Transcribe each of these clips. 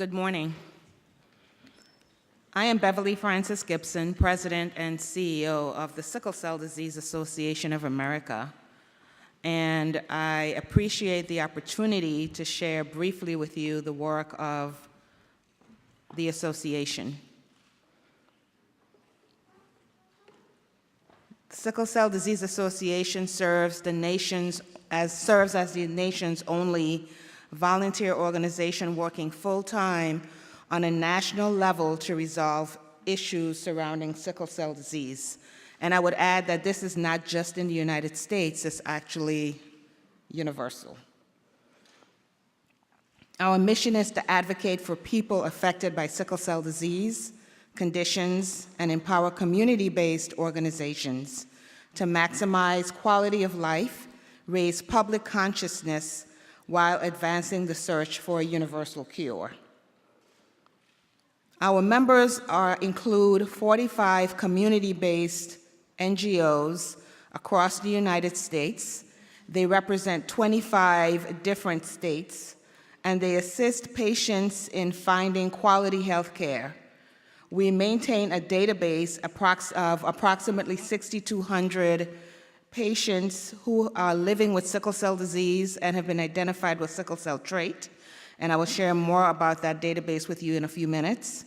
Good morning. I am Beverly Francis Gibson, President and CEO of the Sickle Cell Disease Association of America, and I appreciate the opportunity to share briefly with you the work of the association. The Sickle Cell Disease Association serves as the nation's only volunteer organization working full-time on a national level to resolve issues surrounding sickle cell disease. And I would add that this is not just in the United States, it's actually universal. Our mission is to advocate for people affected by sickle cell disease conditions and empower community-based organizations to maximize quality of life, raise public consciousness, while advancing the search for a universal cure. Our members include 45 community-based NGOs across the United States. They represent 25 different states, and they assist patients in finding quality health care. We maintain a database of approximately 6,200 patients who are living with sickle cell disease and have been identified with sickle cell trait, and I will share more about that database with you in a few minutes.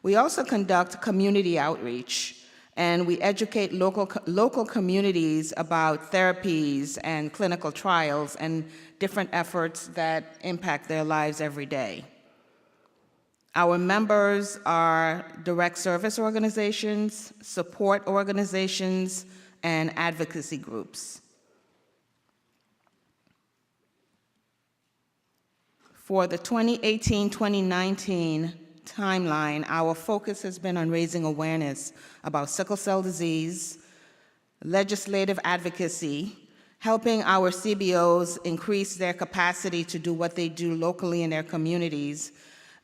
We also conduct community outreach, and we educate local communities about therapies and clinical trials and different efforts that impact their lives every day. Our members are direct service organizations, support organizations, and advocacy groups. For the 2018-2019 timeline, our focus has been on raising awareness about sickle cell disease, legislative advocacy, helping our CBOs increase their capacity to do what they do locally in their communities,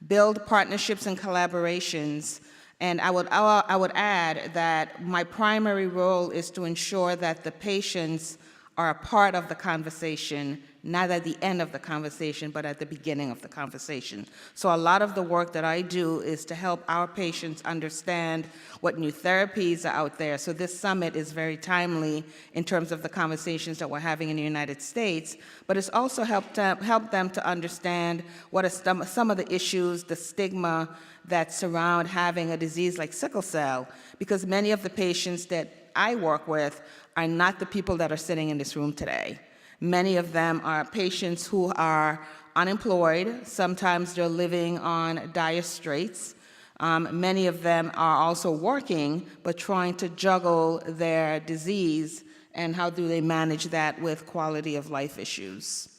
build partnerships and collaborations, and I would add that my primary role is to ensure that the patients are a part of the conversation, not at the end of the conversation, but at the beginning of the conversation. So a lot of the work that I do is to help our patients understand what new therapies are out there. So this summit is very timely in terms of the conversations that we're having in the United States, but it's also helped them to understand what are some of the issues, the stigma that surround having a disease like sickle cell, because many of the patients that I work with are not the people that are sitting in this room today. Many of them are patients who are unemployed. Sometimes they're living on dire straits. Many of them are also working, but trying to juggle their disease, and how do they manage that with quality of life issues.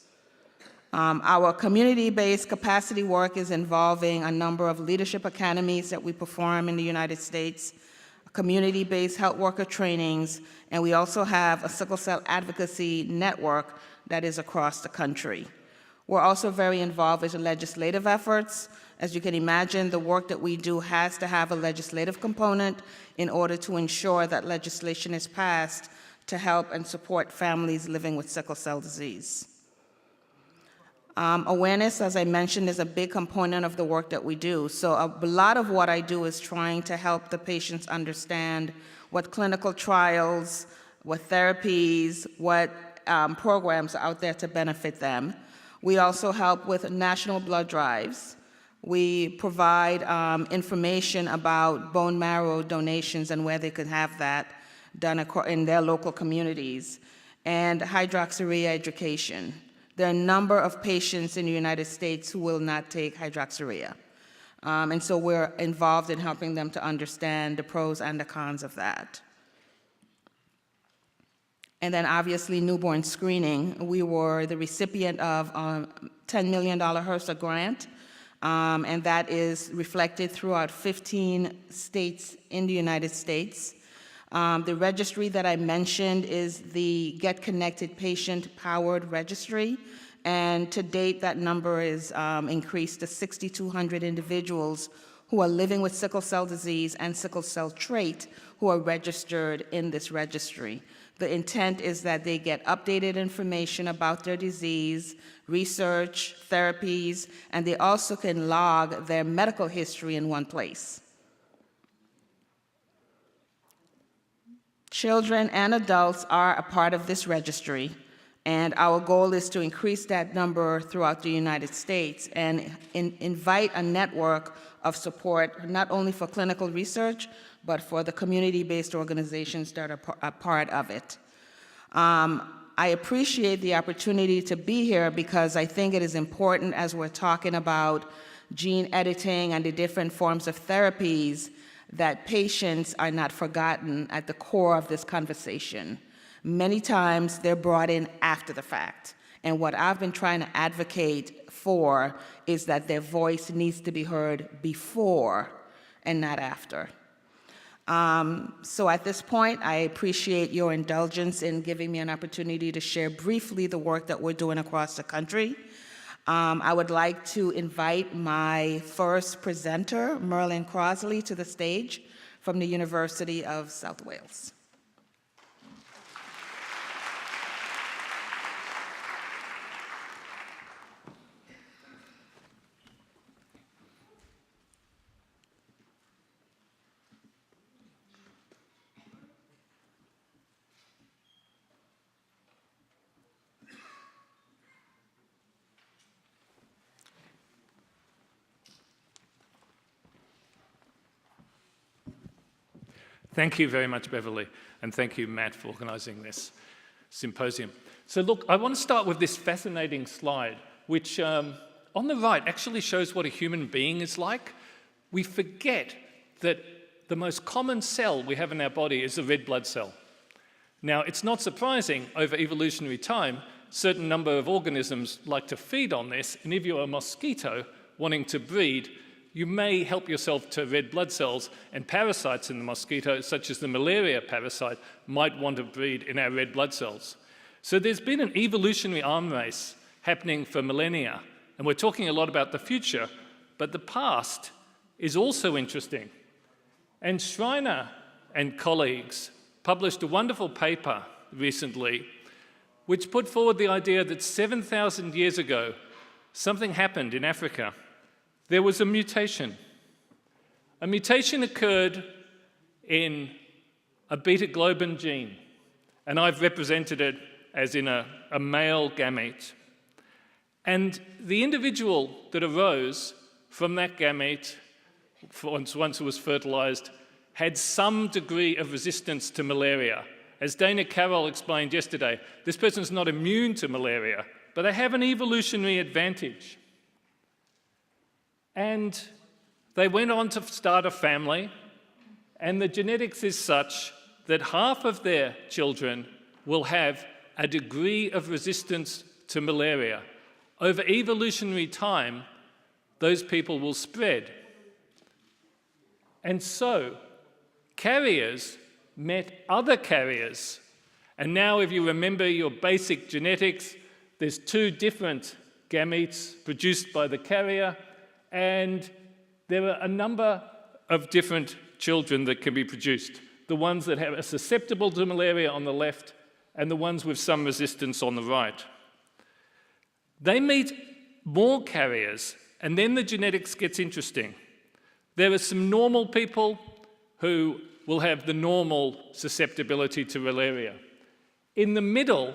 Our community-based capacity work is involving a number of leadership academies that we perform in the United States, community-based health worker trainings, and we also have a sickle cell advocacy network that is across the country. We're also very involved in legislative efforts. As you can imagine, the work that we do has to have a legislative component in order to ensure that legislation is passed to help and support families living with sickle cell disease. Awareness, as I mentioned, is a big component of the work that we do. So a lot of what I do is trying to help the patients understand what clinical trials, what therapies, what programs are out there to benefit them. We also help with national blood drives. We provide information about bone marrow donations and where they could have that done in their local communities, and hydroxyurea education. There are a number of patients in the United States who will not take hydroxyurea. And so we're involved in helping them to understand the pros and the cons of that. And then obviously newborn screening. We were the recipient of a $10 million HRSA grant, and that is reflected throughout 15 states in the United States. The registry that I mentioned is the Get Connected Patient Powered Registry, and to date that number is increased to 6,200 individuals who are living with sickle cell disease and sickle cell trait who are registered in this registry. The intent is that they get updated information about their disease, research, therapies, and they also can log their medical history in one place. Children and adults are a part of this registry, and our goal is to increase that number throughout the United States and invite a network of support, not only for clinical research, but for the community-based organizations that are a part of it. I appreciate the opportunity to be here because I think it is important as we're talking about gene editing and the different forms of therapies that patients are not forgotten at the core of this conversation. Many times they're brought in after the fact. And what I've been trying to advocate for is that their voice needs to be heard before and not after. So at this point, I appreciate your indulgence in giving me an opportunity to share briefly the work that we're doing across the country. I would like to invite my first presenter, Merlin Crosley, to the stage from the University of South Wales. Thank you very much, Beverly, and thank you, Matt, for organising this symposium. So look, I want to start with this fascinating slide, which on the right actually shows what a human being is like. We forget that the most common cell we have in our body is a red blood cell. Now, it's not surprising, over evolutionary time, certain number of organisms like to feed on this, and if you're a mosquito wanting to breed, you may help yourself to red blood cells, and parasites in the mosquito, such as the malaria parasite, might want to breed in our red blood cells. So there's been an evolutionary arm race happening for millennia, and we're talking a lot about the future, but the past is also interesting. And Schreiner and colleagues published a wonderful paper recently which put forward the idea that 7,000 years ago, something happened in Africa. There was a mutation. A mutation occurred in a beta-globin gene, and I've represented it as in a male gamete. And the individual that arose from that gamete, once it was fertilized, had some degree of resistance to malaria. As Dana Carroll explained yesterday, this person is not immune to malaria, but they have an evolutionary advantage. And they went on to start a family, and the genetics is such that half of their children will have a degree of resistance to malaria. Over evolutionary time, those people will spread. And so, carriers met other carriers. And now, if you remember your basic genetics, there's two different gametes produced by the carrier, and there are a number of different children that can be produced. The ones that are susceptible to malaria on the left, and the ones with some resistance on the right. They meet more carriers, and then the genetics gets interesting. There are some normal people who will have the normal susceptibility to malaria. In the middle,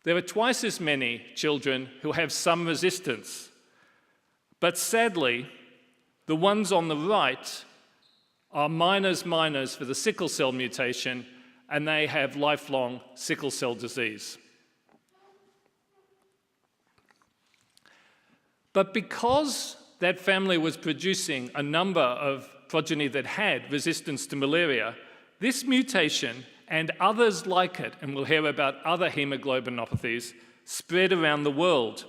there are twice as many children who have some resistance. But sadly, the ones on the right are minors for the sickle cell mutation, and they have lifelong sickle cell disease. But because that family was producing a number of progeny that had resistance to malaria, this mutation and others like it, and we'll hear about other hemoglobinopathies, spread around the world.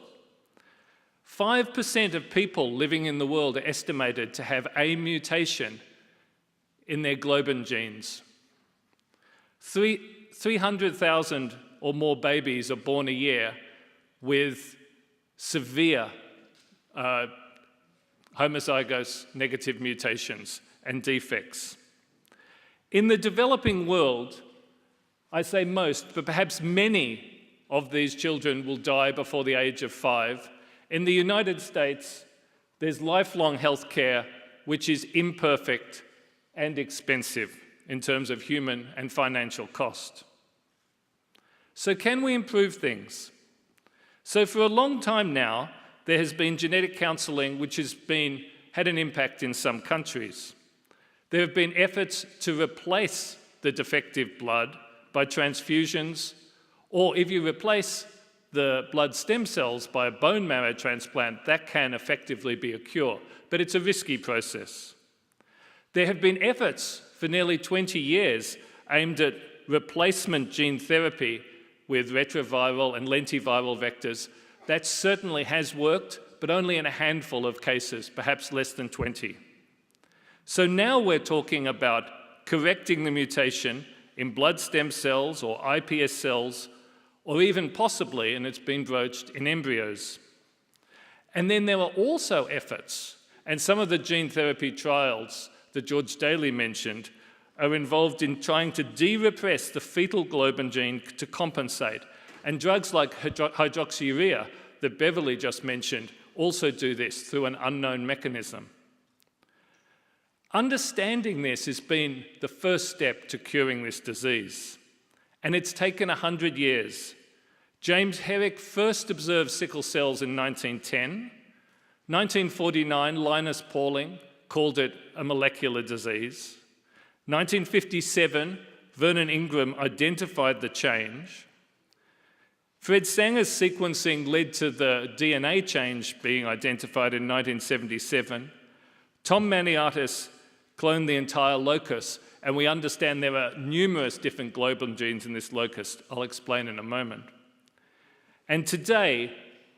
5% of people living in the world are estimated to have a mutation in their globin genes. 300,000 or more babies are born a year with severe homozygous negative mutations and defects. In the developing world, I say most, but perhaps many of these children will die before the age of 5. In the United States, there's lifelong health care, which is imperfect and expensive in terms of human and financial cost. So can we improve things? So for a long time now, there has been genetic counselling which has had an impact in some countries. There have been efforts to replace the defective blood by transfusions, or if you replace the blood stem cells by a bone marrow transplant, that can effectively be a cure, but it's a risky process. There have been efforts for nearly 20 years aimed at replacement gene therapy with retroviral and lentiviral vectors. That certainly has worked, but only in a handful of cases, perhaps less than 20. So now we're talking about correcting the mutation in blood stem cells or iPS cells, or even possibly, and it's been broached, in embryos. And then there are also efforts, and some of the gene therapy trials that George Daly mentioned are involved in trying to de-repress the fetal globin gene to compensate. And drugs like hydroxyurea that Beverly just mentioned also do this through an unknown mechanism. Understanding this has been the first step to curing this disease, and it's taken 100 years. James Herrick first observed sickle cells in 1910. 1949, Linus Pauling called it a molecular disease. 1957, Vernon Ingram identified the change. Fred Sanger's sequencing led to the DNA change being identified in 1977. Tom Maniatis cloned the entire locus, and we understand there are numerous different globin genes in this locus. I'll explain in a moment. And today,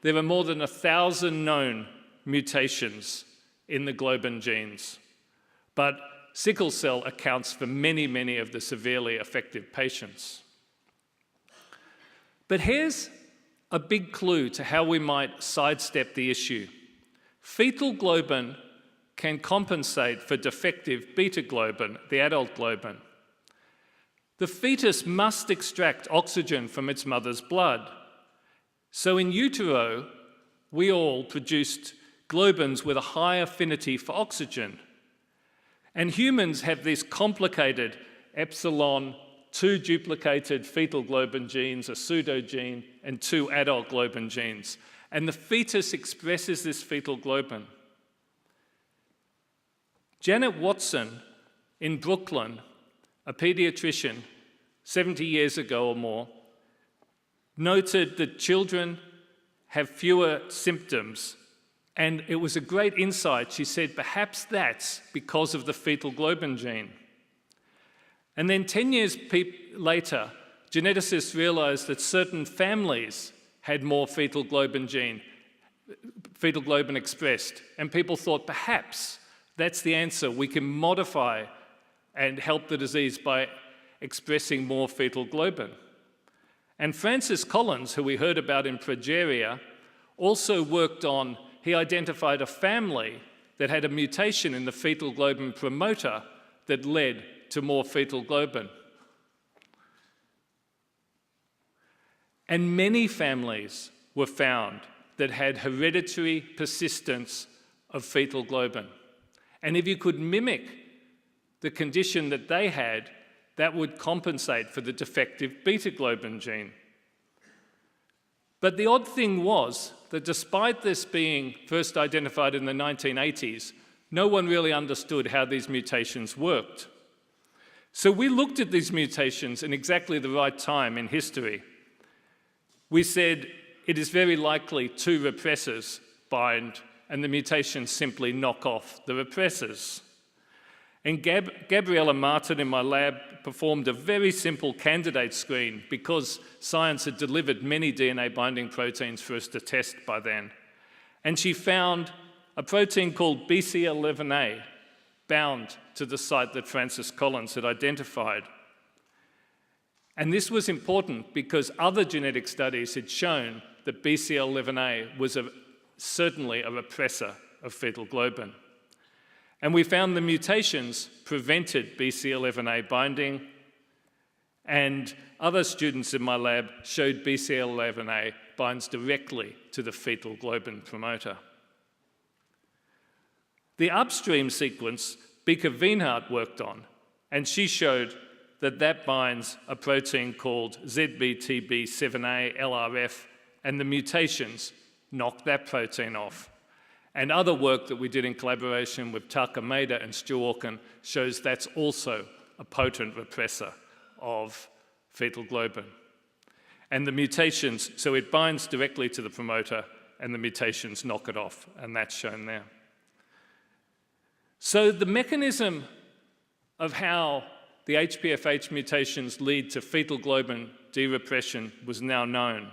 there are more than 1,000 known mutations in the globin genes. But sickle cell accounts for many, many of the severely affected patients. But here's a big clue to how we might sidestep the issue. Fetal globin can compensate for defective beta globin, the adult globin. The fetus must extract oxygen from its mother's blood. So in utero, we all produced globins with a high affinity for oxygen. And humans have this complicated epsilon, 2 duplicated fetal globin genes, a pseudogene, and 2 adult globin genes. And the fetus expresses this fetal globin. Janet Watson in Brooklyn, a pediatrician 70 years ago or more, noted that children have fewer symptoms. And it was a great insight. She said, perhaps that's because of the fetal globin gene. And then 10 years later, geneticists realized that certain families had more fetal globin expressed. And people thought, perhaps that's the answer. We can modify and help the disease by expressing more fetal globin. And Francis Collins, who we heard about in Progeria, also worked on, he identified a family that had a mutation in the fetal globin promoter that led to more fetal globin. And many families were found that had hereditary persistence of fetal globin. And if you could mimic the condition that they had, that would compensate for the defective beta globin gene. But the odd thing was that despite this being first identified in the 1980s, no one really understood how these mutations worked. So we looked at these mutations in exactly the right time in history. We said it is very likely 2 repressors bind and the mutations simply knock off the repressors. And Gabriella Martin in my lab performed a very simple candidate screen because science had delivered many DNA binding proteins for us to test by then. And she found a protein called BCL11A bound to the site that Francis Collins had identified. And this was important because other genetic studies had shown that BCL11A was certainly a repressor of fetal globin. And we found the mutations prevented BCL11A binding, and other students in my lab showed BCL11A binds directly to the fetal globin promoter. The upstream sequence Bika Wienhardt worked on, and she showed that that binds a protein called ZBTB7A LRF, and the mutations knock that protein off. And other work that we did in collaboration with Taka Maeda and Stu Orkin shows that's also a potent repressor of fetal globin. And the mutations, so it binds directly to the promoter, and the mutations knock it off, and that's shown there. So the mechanism of how the HPFH mutations lead to fetal globin derepression was now known.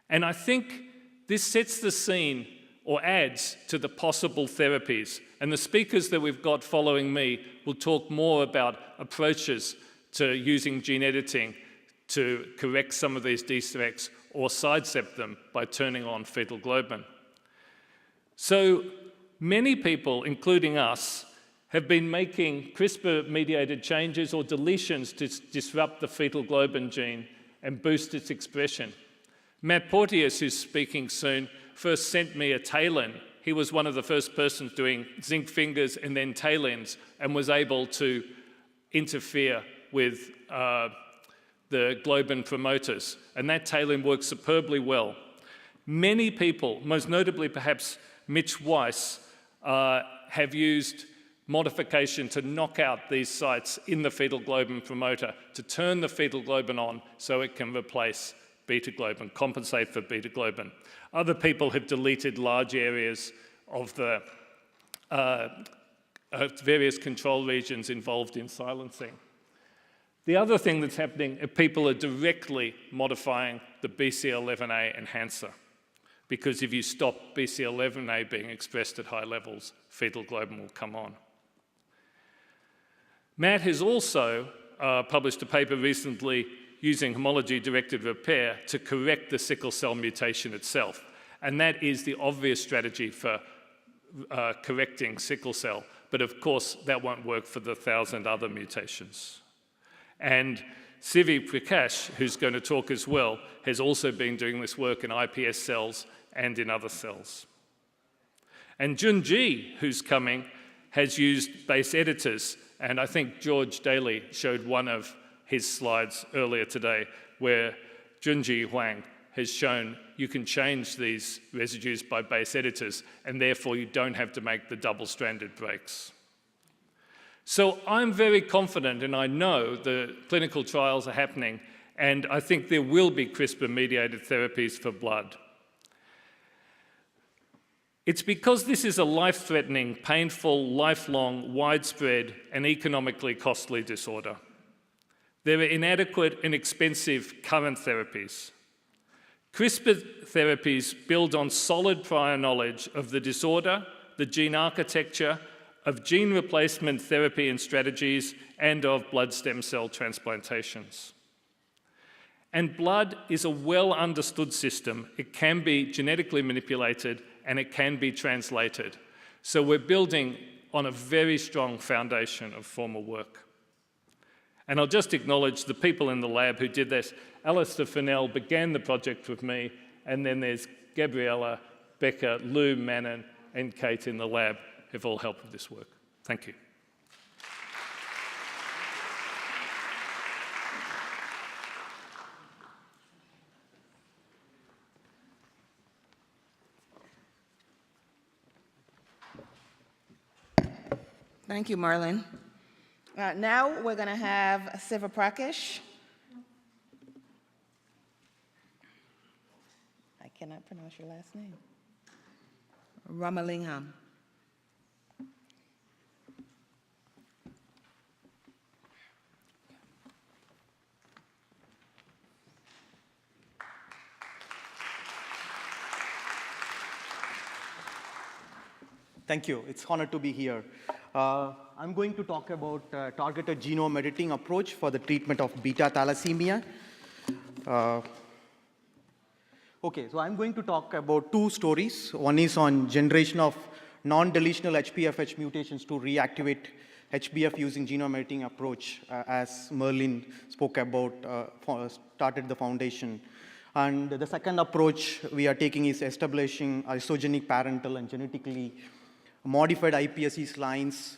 And I think this sets the scene or adds to the possible therapies. And the speakers that we've got following me will talk more about approaches to using gene editing to correct some of these defects or sidestep them by turning on fetal globin. So many people, including us, have been making CRISPR-mediated changes or deletions to disrupt the fetal globin gene and boost its expression. Matt Porteous, who's speaking soon, first sent me a TALEN. He was one of the first persons doing zinc fingers and then TALENs, and was able to interfere with the globin promoters. And that TALEN works superbly well. Many people, most notably perhaps Mitch Weiss, have used modification to knock out these sites in the fetal globin promoter to turn the fetal globin on so it can replace beta globin, compensate for beta globin. Other people have deleted large areas of the various control regions involved in silencing. The other thing that's happening is people are directly modifying the BCL11A enhancer, because if you stop BCL11A being expressed at high levels, fetal globin will come on. Matt has also published a paper recently using homology-directed repair to correct the sickle cell mutation itself. And that is the obvious strategy for correcting sickle cell. But of course, that won't work for the 1,000 other mutations. And Sivi Prakash, who's going to talk as well, has also been doing this work in iPS cells and in other cells. And Junji, who's coming, has used base editors. And I think George Daly showed one of his slides earlier today where Junji Huang has shown you can change these residues by base editors, and therefore you don't have to make the double-stranded breaks. So I'm very confident, and I know the clinical trials are happening, and I think there will be CRISPR-mediated therapies for blood. It's because this is a life-threatening, painful, lifelong, widespread, and economically costly disorder. There are inadequate and expensive current therapies. CRISPR therapies build on solid prior knowledge of the disorder, the gene architecture, of gene replacement therapy and strategies, and of blood stem cell transplantations. And blood is a well-understood system. It can be genetically manipulated, and it can be translated. So we're building on a very strong foundation of former work. And I'll just acknowledge the people in the lab who did this. Alistair Fennell began the project with me, and then there's Gabriella, Becca, Lou, Manon, and Kate in the lab who've all helped with this work. Thank you. Thank you, Marlon. Now we're going to have Siva Prakash. I cannot pronounce your last name. Ramalingham. Thank you. It's an honor to be here. I'm going to talk about targeted genome editing approach for the treatment of beta thalassemia. Okay, so I'm going to talk about two stories. One is on generation of non-deletional HPFH mutations to reactivate HBF using genome editing approach, as Merlin spoke about, started the foundation. And the second approach we are taking is establishing isogenic parental and genetically modified iPSC lines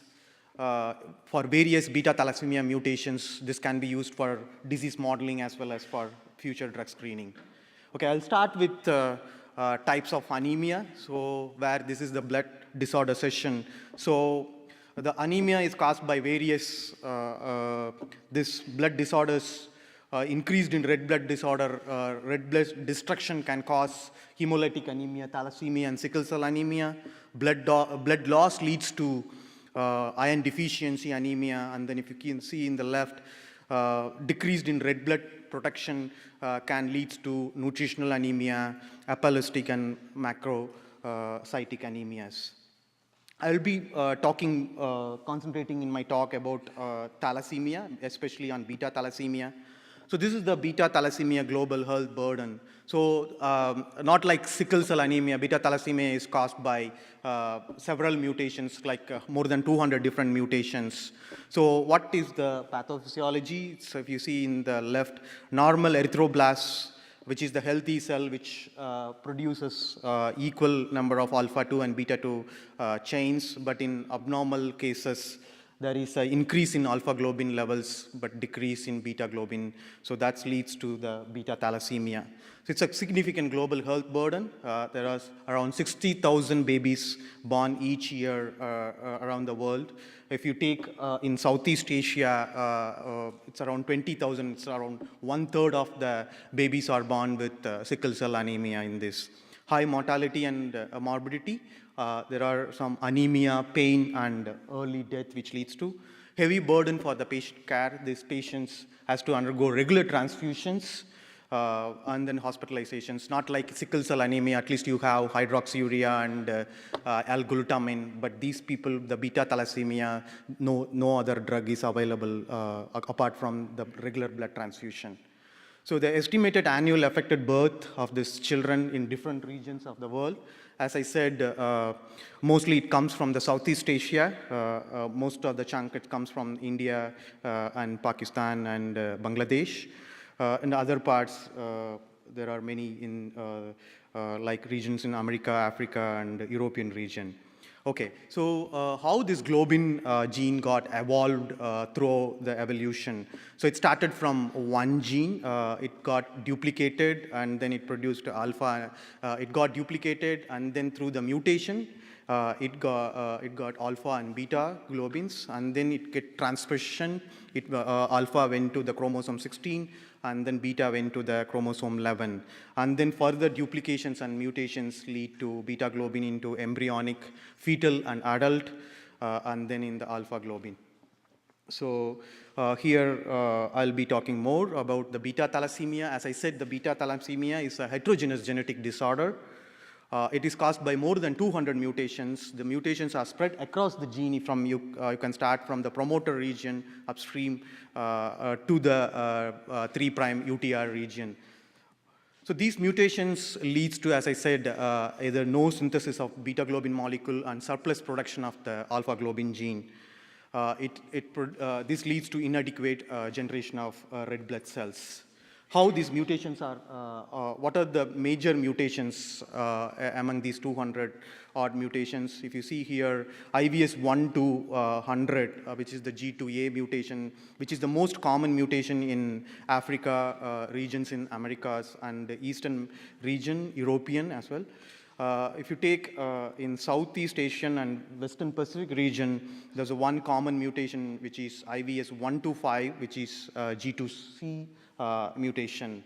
for various beta thalassemia mutations. This can be used for disease modeling as well as for future drug screening. Okay, I'll start with types of anemia. So where this is the blood disorder session. So the anemia is caused by various this blood disorders. Increased in red blood disorder, red blood destruction can cause hemolytic anemia, thalassemia, and sickle cell anemia. Blood loss leads to iron deficiency anemia, and then if you can see in the left, decreased in red blood protection can lead to nutritional anemia, apellistic and macrocytic anemias. I'll be concentrating in my talk about thalassemia, especially on beta thalassemia. So this is the beta thalassemia global health burden. So not like sickle cell anemia, beta thalassemia is caused by several mutations, like more than 200 different mutations. So what is the pathophysiology? So if you see in the left, normal erythroblasts, which is the healthy cell which produces equal number of alpha-2 and beta-2 chains, but in abnormal cases, there is an increase in alpha globin levels, but decrease in beta globin. So that leads to the beta thalassemia. So it's a significant global health burden. There are around 60,000 babies born each year around the world. If you take in Southeast Asia, it's around 20,000. It's around 1/3 of the babies are born with sickle cell anemia in this. High mortality and morbidity. There are some anemia, pain, and early death, which leads to heavy burden for the patient care. These patients has to undergo regular transfusions and then hospitalizations. Not like sickle cell anemia, at least you have hydroxyurea and L-glutamine, but these people, the beta thalassemia, no other drug is available apart from the regular blood transfusion. So the estimated annual affected birth of these children in different regions of the world, as I said, mostly it comes from the Southeast Asia. Most of the chunk, it comes from India and Pakistan and Bangladesh. In other parts, there are many in like regions in America, Africa, and European region. Okay, so how this globin gene got evolved through the evolution. So it started from one gene, it got duplicated, and then it produced alpha. It got duplicated, and then through the mutation, it got alpha and beta globins, and then it get transposition. Alpha went to the chromosome 16, and then beta went to the chromosome 11. And then further duplications and mutations lead to beta globin into embryonic, fetal, and adult, and then in the alpha globin. So here I'll be talking more about the beta thalassemia. As I said, the beta thalassemia is a heterogeneous genetic disorder. It is caused by more than 200 mutations. The mutations are spread across the gene. From you can start from the promoter region upstream to the 3' UTR region. So these mutations leads to, as I said, either no synthesis of beta globin molecule and surplus production of the alpha globin gene. This leads to inadequate generation of red blood cells. How these mutations are, what are the major mutations among these 200 odd mutations? If you see here, IVS 1 to 100, which is the G2A mutation, which is the most common mutation in Africa, regions in Americas, and the Eastern region, European as well. If you take in Southeast Asian and Western Pacific region, there's a one common mutation, which is IVS 125, which is G2C mutation.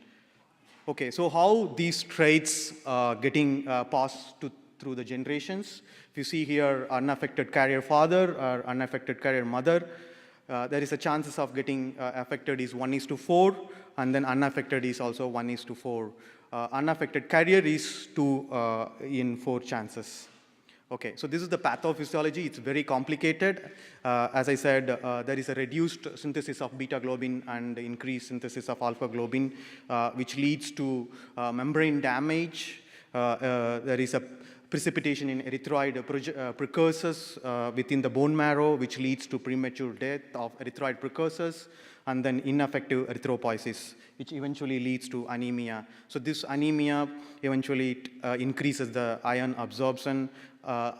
Okay, so how these traits getting passed through the generations? If you see here, unaffected carrier father or unaffected carrier mother, there is a chances of getting affected is 1:4, and then unaffected is also 1:4. Unaffected carrier is 2 in 4 chances. Okay, so this is the pathophysiology. It's very complicated. As I said, there is a reduced synthesis of beta globin and increased synthesis of alpha globin, which leads to membrane damage. There is a precipitation in erythroid precursors within the bone marrow, which leads to premature death of erythroid precursors, and then ineffective erythropoiesis, which eventually leads to anemia. So this anemia eventually increases the iron absorption.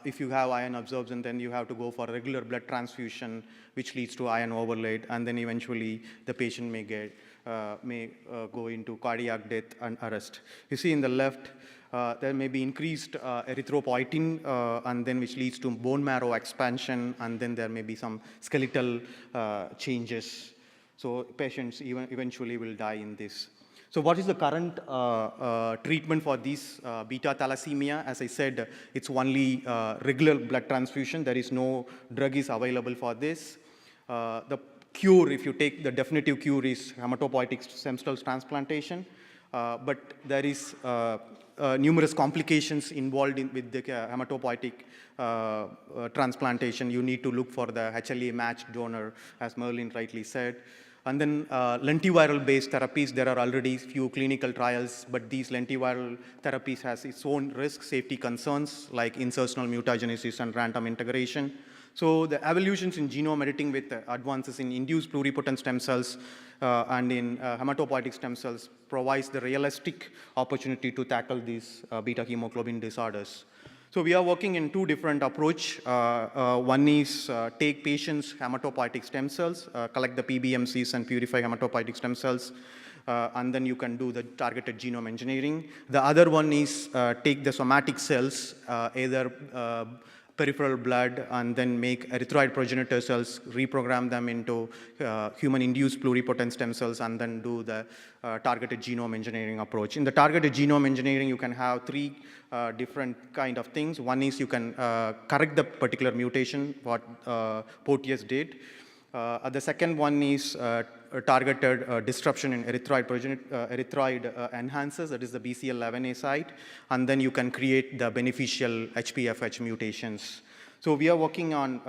If you have iron absorption, then you have to go for regular blood transfusion, which leads to iron overload, and then eventually the patient may go into cardiac death and arrest. You see in the left, there may be increased erythropoietin, and then which leads to bone marrow expansion, and then there may be some skeletal changes. So patients eventually will die in this. So what is the current treatment for this beta thalassemia? As I said, it's only regular blood transfusion. There is no drug is available for this. The cure, if you take the definitive cure, is hematopoietic stem cells transplantation. But there is numerous complications involved with the hematopoietic transplantation. You need to look for the HLA matched donor, as Merlin rightly said. And then lentiviral-based therapies, there are already few clinical trials, but these lentiviral therapies has its own risk, safety concerns, like insertional mutagenesis and random integration. So the evolutions in genome editing with advances in induced pluripotent stem cells and in hematopoietic stem cells provides the realistic opportunity to tackle these beta hemoglobin disorders. So we are working in two different approach. One is take patients' hematopoietic stem cells, collect the PBMCs and purify hematopoietic stem cells, and then you can do the targeted genome engineering. The other one is take the somatic cells, either peripheral blood, and then make erythroid progenitor cells, reprogram them into human-induced pluripotent stem cells, and then do the targeted genome engineering approach. In the targeted genome engineering, you can have three different kind of things. One is you can correct the particular mutation, what Porteous did. The second one is targeted disruption in erythroid enhancers, that is the BCL11A site, and then you can create the beneficial HPFH mutations. So we are working on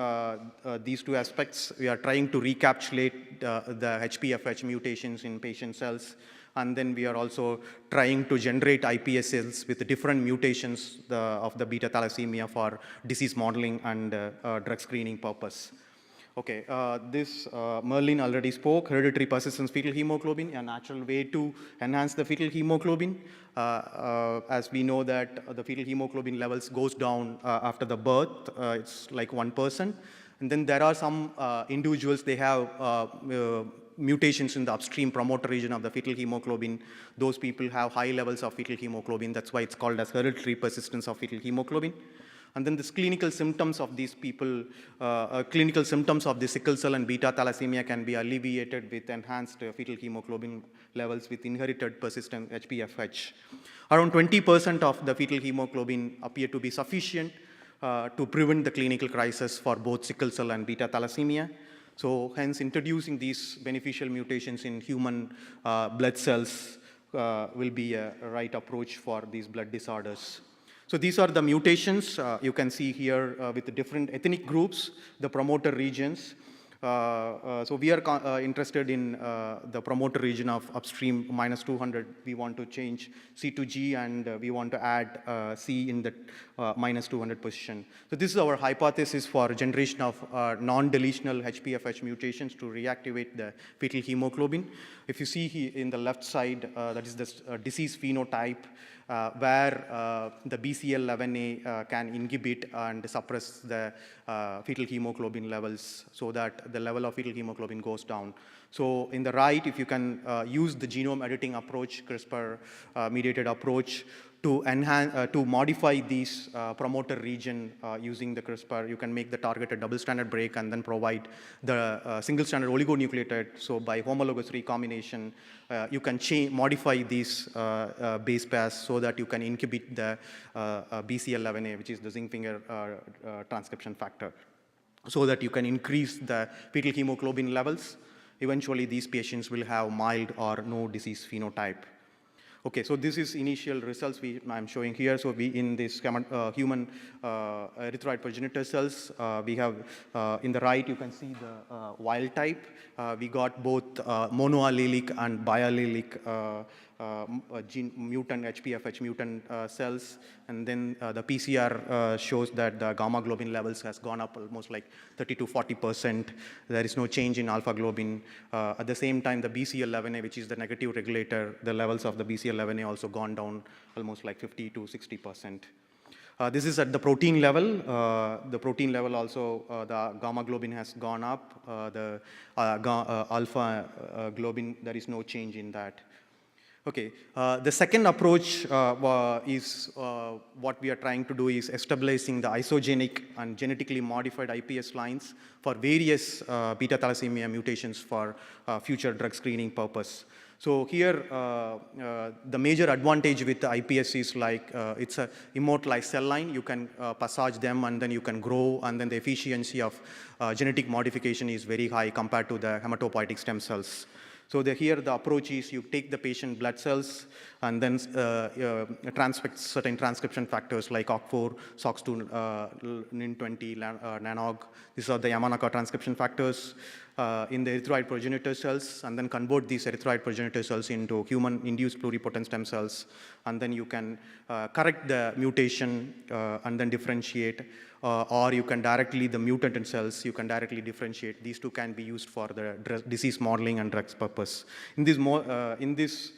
these two aspects. We are trying to recapitulate the HPFH mutations in patient cells, and then we are also trying to generate iPS cells with different mutations of the beta thalassemia for disease modeling and drug screening purpose. Okay, this Merlin already spoke, hereditary persistence fetal hemoglobin, a natural way to enhance the fetal hemoglobin. As we know that the fetal hemoglobin levels goes down after the birth, it's like 1%. And then there are some individuals, they have mutations in the upstream promoter region of the fetal hemoglobin. Those people have high levels of fetal hemoglobin. That's why it's called as hereditary persistence of fetal hemoglobin. And then this clinical symptoms of these people, clinical symptoms of the sickle cell and beta thalassemia can be alleviated with enhanced fetal hemoglobin levels with inherited persistent HPFH. Around 20% of the fetal hemoglobin appear to be sufficient to prevent the clinical crisis for both sickle cell and beta thalassemia. So hence introducing these beneficial mutations in human blood cells will be a right approach for these blood disorders. So these are the mutations you can see here with the different ethnic groups, the promoter regions. So we are interested in the promoter region of upstream -200. We want to change C to G, and we want to add C in the -200 position. So this is our hypothesis for generation of non-deletional HPFH mutations to reactivate the fetal hemoglobin. If you see here in the left side, that is the disease phenotype, where the BCL11A can inhibit and suppress the fetal hemoglobin levels so that the level of fetal hemoglobin goes down. So in the right, if you can use the genome editing approach, CRISPR mediated approach, to enhance, to modify these promoter region using the CRISPR, you can make the targeted double-stranded break and then provide the single-stranded oligonucleotide. So by homologous recombination, you can modify these base pairs so that you can inhibit the BCL11A, which is the zinc finger transcription factor, so that you can increase the fetal hemoglobin levels. Eventually, these patients will have mild or no disease phenotype. Okay, so this is initial results I'm showing here. So we in this human erythroid progenitor cells, we have in the right you can see the wild type. We got both monoallelic and biallelic mutant, HPFH mutant cells, and then the PCR shows that the gamma globin levels has gone up almost like 30 to 40%. There is no change in alpha globin. At the same time, the BCL11A, which is the negative regulator, the levels of the BCL11A also gone down almost like 50 to 60%. This is at the protein level. The protein level also, the gamma globin has gone up. The alpha globin, there is no change in that. Okay, the second approach is what we are trying to do is establishing the isogenic and genetically modified iPS lines for various beta thalassemia mutations for future drug screening purpose. So here, the major advantage with the iPS is like it's a immortalized cell line. You can passage them and then you can grow, and then the efficiency of genetic modification is very high compared to the hematopoietic stem cells. So here the approach is you take the patient blood cells and then transfect certain transcription factors like OCT4, SOX2, NIN20, NANOG. These are the Yamanaka transcription factors in the erythroid progenitor cells, and then convert these erythroid progenitor cells into human-induced pluripotent stem cells. And then you can correct the mutation and then differentiate, or you can directly, the mutant cells, you can directly differentiate. These two can be used for the disease modeling and drugs purpose. In this,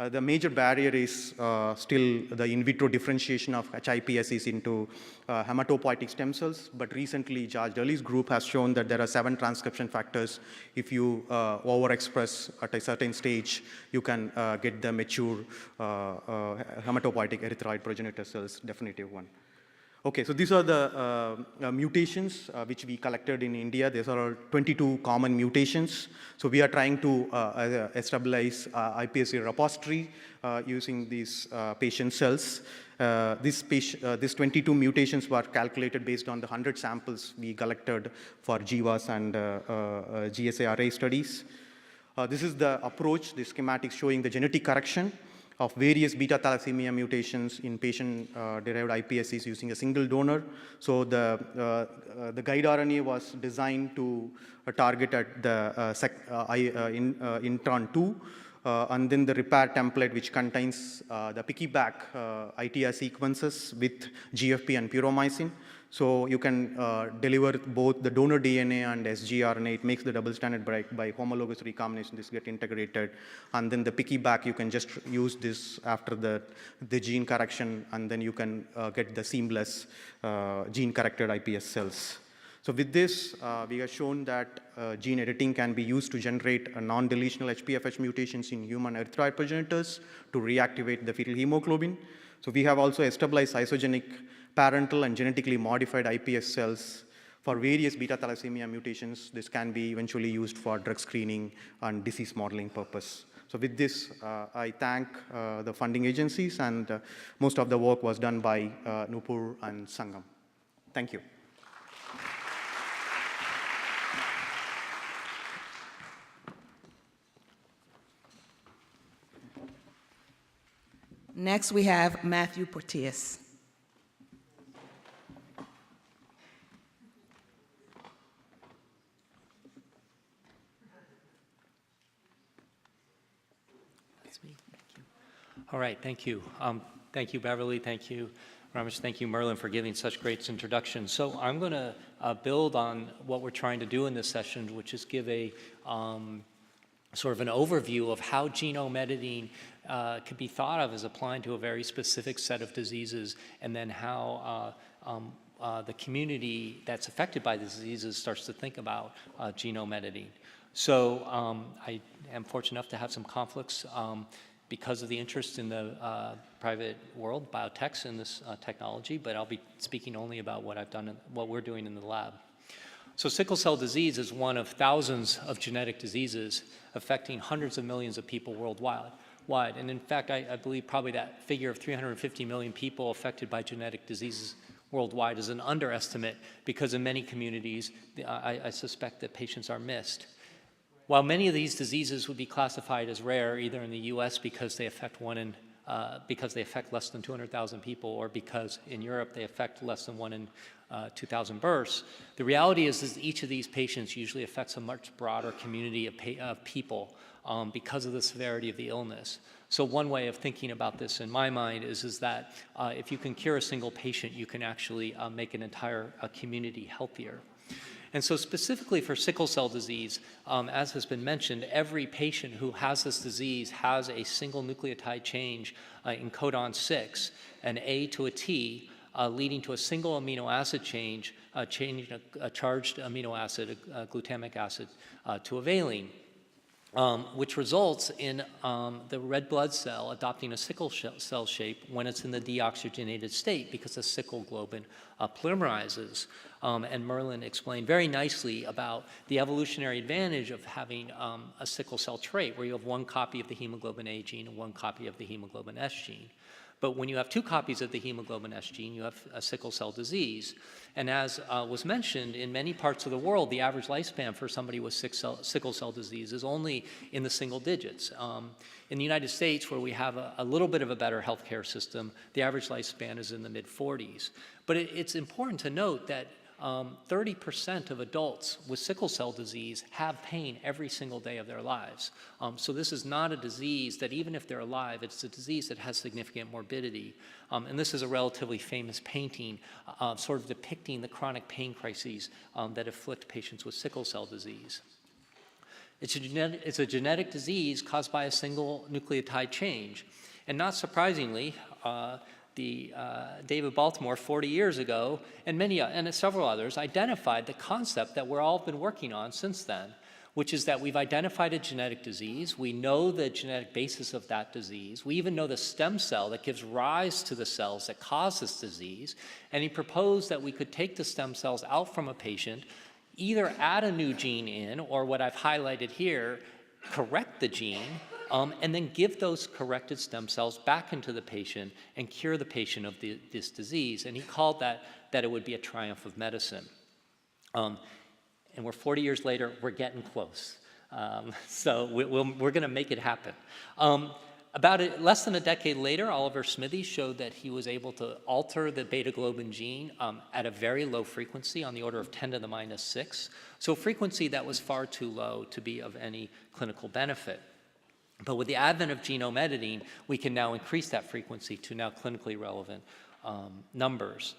the major barrier is still the in vitro differentiation of HIPSCs into hematopoietic stem cells. But recently, George Dully's group has shown that there are 7 transcription factors. If you overexpress at a certain stage, you can get the mature hematopoietic erythroid progenitor cells, definitive one. Okay, so these are the mutations which we collected in India. These are 22 common mutations. So we are trying to establish iPSC repository using these patient cells. These 22 mutations were calculated based on the 100 samples we collected for GWAS and GSA array studies. This is the approach, the schematic showing the genetic correction of various beta thalassemia mutations in patient-derived iPSCs using a single donor. So the guide RNA was designed to target at the intron 2, and then the repair template, which contains the piggyback ITR sequences with GFP and puromycin. So you can deliver both the donor DNA and sgRNA. It makes the double stranded break by homologous recombination. This get integrated. And then the piggyback, you can just use this after the gene correction, and then you can get the seamless gene-corrected iPS cells. So with this, we have shown that gene editing can be used to generate non-deletional HPFH mutations in human erythroid progenitors to reactivate the fetal hemoglobin. So we have also established isogenic parental and genetically modified iPS cells for various beta thalassemia mutations. This can be eventually used for drug screening and disease modeling purpose. So with this, I thank the funding agencies, and most of the work was done by Nupur and Sangam. Thank you. Next, we have Matthew Porteous. All right, thank you. Thank you, Beverly. Thank you, Ramesh. Thank you, Merlin, for giving such great introduction. So I'm going to build on what we're trying to do in this session, which is give a sort of an overview of how genome editing can be thought of as applying to a very specific set of diseases, and then how the community that's affected by the diseases starts to think about genome editing. So I am fortunate enough to have some conflicts because of the interest in the private world, biotechs, in this technology, but I'll be speaking only about what I've done, what we're doing in the lab. So sickle cell disease is one of thousands of genetic diseases affecting hundreds of millions of people worldwide. And in fact, I believe probably that figure of 350 million people affected by genetic diseases worldwide is an underestimate, because in many communities, I suspect that patients are missed. While many of these diseases would be classified as rare, either in the US because they affect 1 in because they affect less than 200,000 people, or because in Europe they affect less than 1 in 2,000 births. The reality is each of these patients usually affects a much broader community of people because of the severity of the illness. So one way of thinking about this in my mind is that if you can cure a single patient, you can actually make an entire community healthier. And so specifically for sickle cell disease, as has been mentioned, every patient who has this disease has a single nucleotide change in codon 6, an A to a T, leading to a single amino acid change, changing a charged amino acid, glutamic acid, to a valine. Which results in the red blood cell adopting a sickle cell shape when it's in the deoxygenated state, because the sickle globin polymerizes. And Merlin explained very nicely about the evolutionary advantage of having a sickle cell trait, where you have one copy of the hemoglobin A gene and one copy of the hemoglobin S gene. But when you have two copies of the hemoglobin S gene, you have a sickle cell disease. And as was mentioned, in many parts of the world, the average lifespan for somebody with sickle cell disease is only in the single digits. In the United States, where we have a little bit of a better healthcare system, the average lifespan is in the mid-40s. But it's important to note that 30% of adults with sickle cell disease have pain every single day of their lives. So this is not a disease that, even if they're alive, it's a disease that has significant morbidity. And this is a relatively famous painting sort of depicting the chronic pain crises that afflict patients with sickle cell disease. It's a genetic disease caused by a single nucleotide change. And not surprisingly, David Baltimore 40 years ago, and several others, identified the concept that we're all been working on since then, which is that we've identified a genetic disease. We know the genetic basis of that disease. We even know the stem cell that gives rise to the cells that cause this disease. And he proposed that we could take the stem cells out from a patient, either add a new gene in, or what I've highlighted here, correct the gene, and then give those corrected stem cells back into the patient and cure the patient of this disease. And he called that it would be a triumph of medicine. And we're 40 years later, we're getting close. So we're going to make it happen. Less than a decade later, Oliver Smithy showed that he was able to alter the beta-globin gene at a very low frequency, on the order of 10 to the minus 6. So a frequency that was far too low to be of any clinical benefit. But with the advent of genome editing, we can now increase that frequency to now clinically relevant numbers.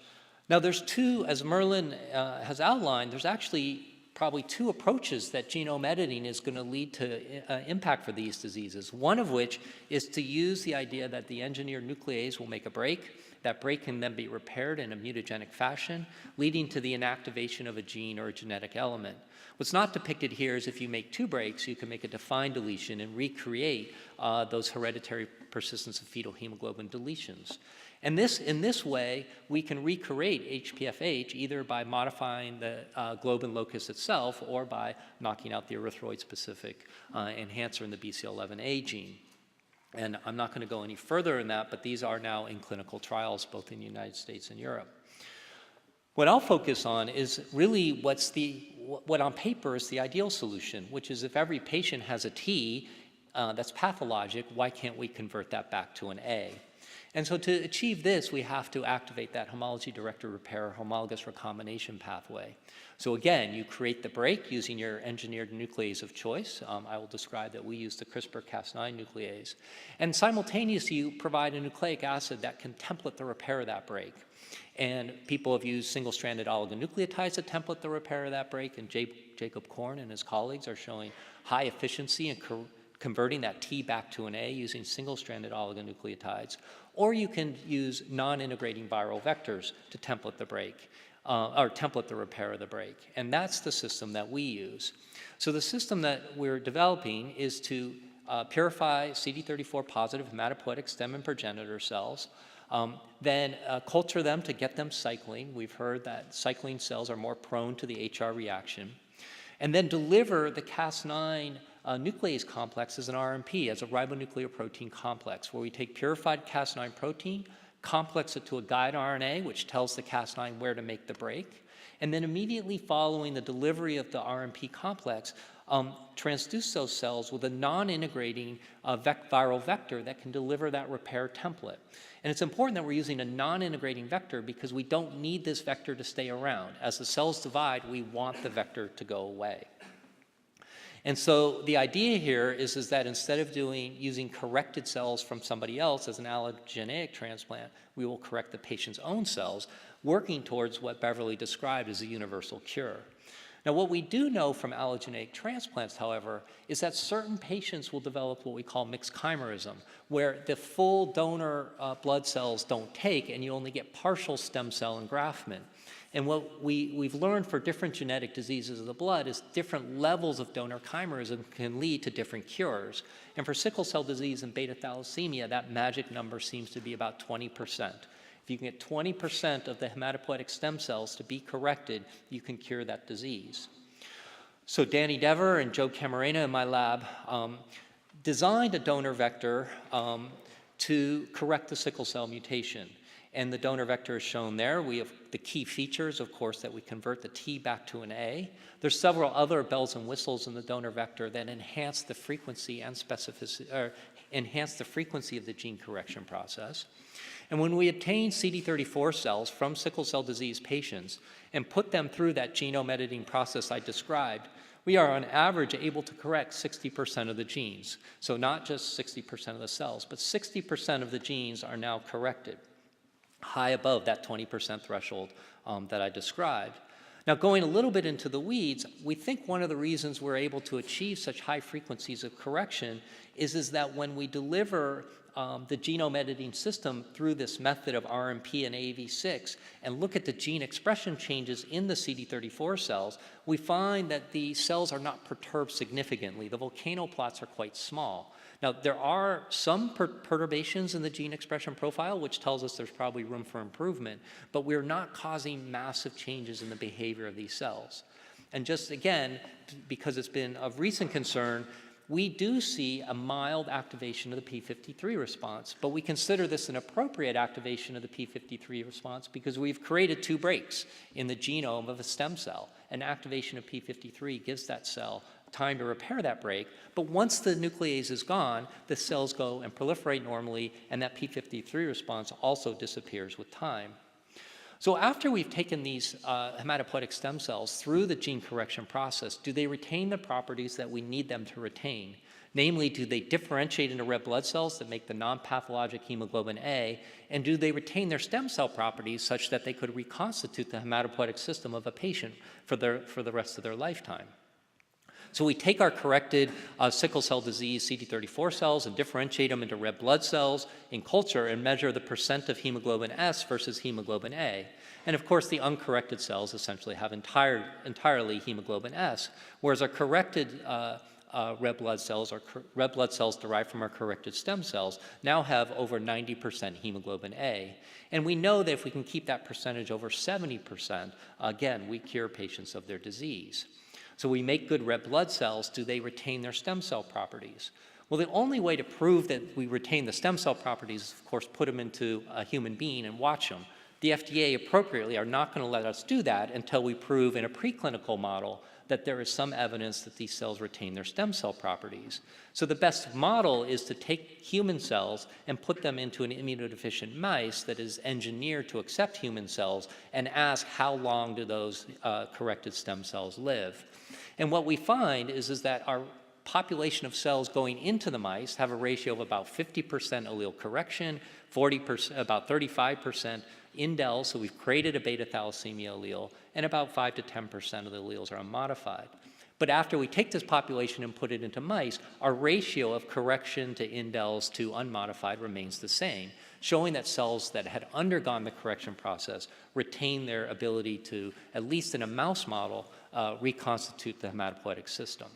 Now there's two, as Merlin has outlined, there's actually probably two approaches that genome editing is going to lead to impact for these diseases. One of which is to use the idea that the engineered nuclease will make a break. That break can then be repaired in a mutagenic fashion, leading to the inactivation of a gene or a genetic element. What's not depicted here is if you make two breaks, you can make a defined deletion and recreate those hereditary persistence of fetal hemoglobin deletions. And in this way, we can recreate HPFH either by modifying the globin locus itself or by knocking out the erythroid-specific enhancer in the BCL11A gene. And I'm not going to go any further in that, but these are now in clinical trials, both in the United States and Europe. What I'll focus on is really what on paper is the ideal solution, which is if every patient has a T that's pathologic, why can't we convert that back to an A? And so to achieve this, we have to activate that homology-directed repair homologous recombination pathway. So again, you create the break using your engineered nuclease of choice. I will describe that we use the CRISPR-Cas9 nuclease. And simultaneously, you provide a nucleic acid that can template the repair of that break. And people have used single-stranded oligonucleotides to template the repair of that break, and Jacob Korn and his colleagues are showing high efficiency in converting that T back to an A using single-stranded oligonucleotides. Or you can use non-integrating viral vectors to template the break, or template the repair of the break. And that's the system that we use. So the system that we're developing is to purify CD34 positive hematopoietic stem and progenitor cells, then culture them to get them cycling. We've heard that cycling cells are more prone to the HR reaction. And then deliver the Cas9 nuclease complex as an RMP, as a ribonucleoprotein complex, where we take purified Cas9 protein, complex it to a guide RNA, which tells the Cas9 where to make the break, and then immediately following the delivery of the RNP complex, transduce those cells with a non-integrating viral vector that can deliver that repair template. And it's important that we're using a non-integrating vector because we don't need this vector to stay around. As the cells divide, we want the vector to go away. And so the idea here is that instead of using corrected cells from somebody else as an allogeneic transplant, we will correct the patient's own cells, working towards what Beverly described as a universal cure. Now, what we do know from allogeneic transplants, however, is that certain patients will develop what we call mixed chimerism, where the full donor blood cells don't take and you only get partial stem cell engraftment. And what we've learned for different genetic diseases of the blood is different levels of donor chimerism can lead to different cures. And for sickle cell disease and beta thalassemia, that magic number seems to be about 20%. If you can get 20% of the hematopoietic stem cells to be corrected, you can cure that disease. So Danny Dever and Joe Camarena in my lab designed a donor vector to correct the sickle cell mutation. And the donor vector is shown there. We have the key features, of course, that we convert the T back to an A. There's several other bells and whistles in the donor vector that enhance the frequency and specificity, or enhance the frequency of the gene correction process. And when we obtain CD34 cells from sickle cell disease patients and put them through that genome editing process I described, we are on average able to correct 60% of the genes. So not just 60% of the cells, but 60% of the genes are now corrected, high above that 20% threshold that I described. Now, going a little bit into the weeds, we think one of the reasons we're able to achieve such high frequencies of correction is that when we deliver the genome editing system through this method of RMP and AAV6 and look at the gene expression changes in the CD34 cells, we find that the cells are not perturbed significantly. The volcano plots are quite small. Now, there are some perturbations in the gene expression profile, which tells us there's probably room for improvement, but we're not causing massive changes in the behavior of these cells. And just again, because it's been of recent concern, we do see a mild activation of the p53 response, but we consider this an appropriate activation of the p53 response because we've created two breaks in the genome of a stem cell. An activation of p53 gives that cell time to repair that break, but once the nuclease is gone, the cells go and proliferate normally, and that p53 response also disappears with time. So after we've taken these hematopoietic stem cells through the gene correction process, do they retain the properties that we need them to retain? Namely, do they differentiate into red blood cells that make the non-pathologic hemoglobin A, and do they retain their stem cell properties such that they could reconstitute the hematopoietic system of a patient for the rest of their lifetime? So we take our corrected sickle cell disease CD34 cells and differentiate them into red blood cells in culture and measure the percent of hemoglobin S versus hemoglobin A. And of course, the uncorrected cells essentially have entirely hemoglobin S, whereas our corrected red blood cells, or red blood cells derived from our corrected stem cells, now have over 90% hemoglobin A. And we know that if we can keep that percentage over 70%, again, we cure patients of their disease. So we make good red blood cells. Do they retain their stem cell properties? Well, the only way to prove that we retain the stem cell properties is, of course, put them into a human being and watch them. The FDA appropriately are not going to let us do that until we prove in a preclinical model that there is some evidence that these cells retain their stem cell properties. So the best model is to take human cells and put them into an immunodeficient mice that is engineered to accept human cells and ask how long do those corrected stem cells live. And what we find is that our population of cells going into the mice have a ratio of about 50% allele correction, 40%, about 35% indels, so we've created a beta thalassemia allele, and about 5 to 10% of the alleles are unmodified. But after we take this population and put it into mice, our ratio of correction to indels to unmodified remains the same, showing that cells that had undergone the correction process retain their ability to, at least in a mouse model, reconstitute the hematopoietic system.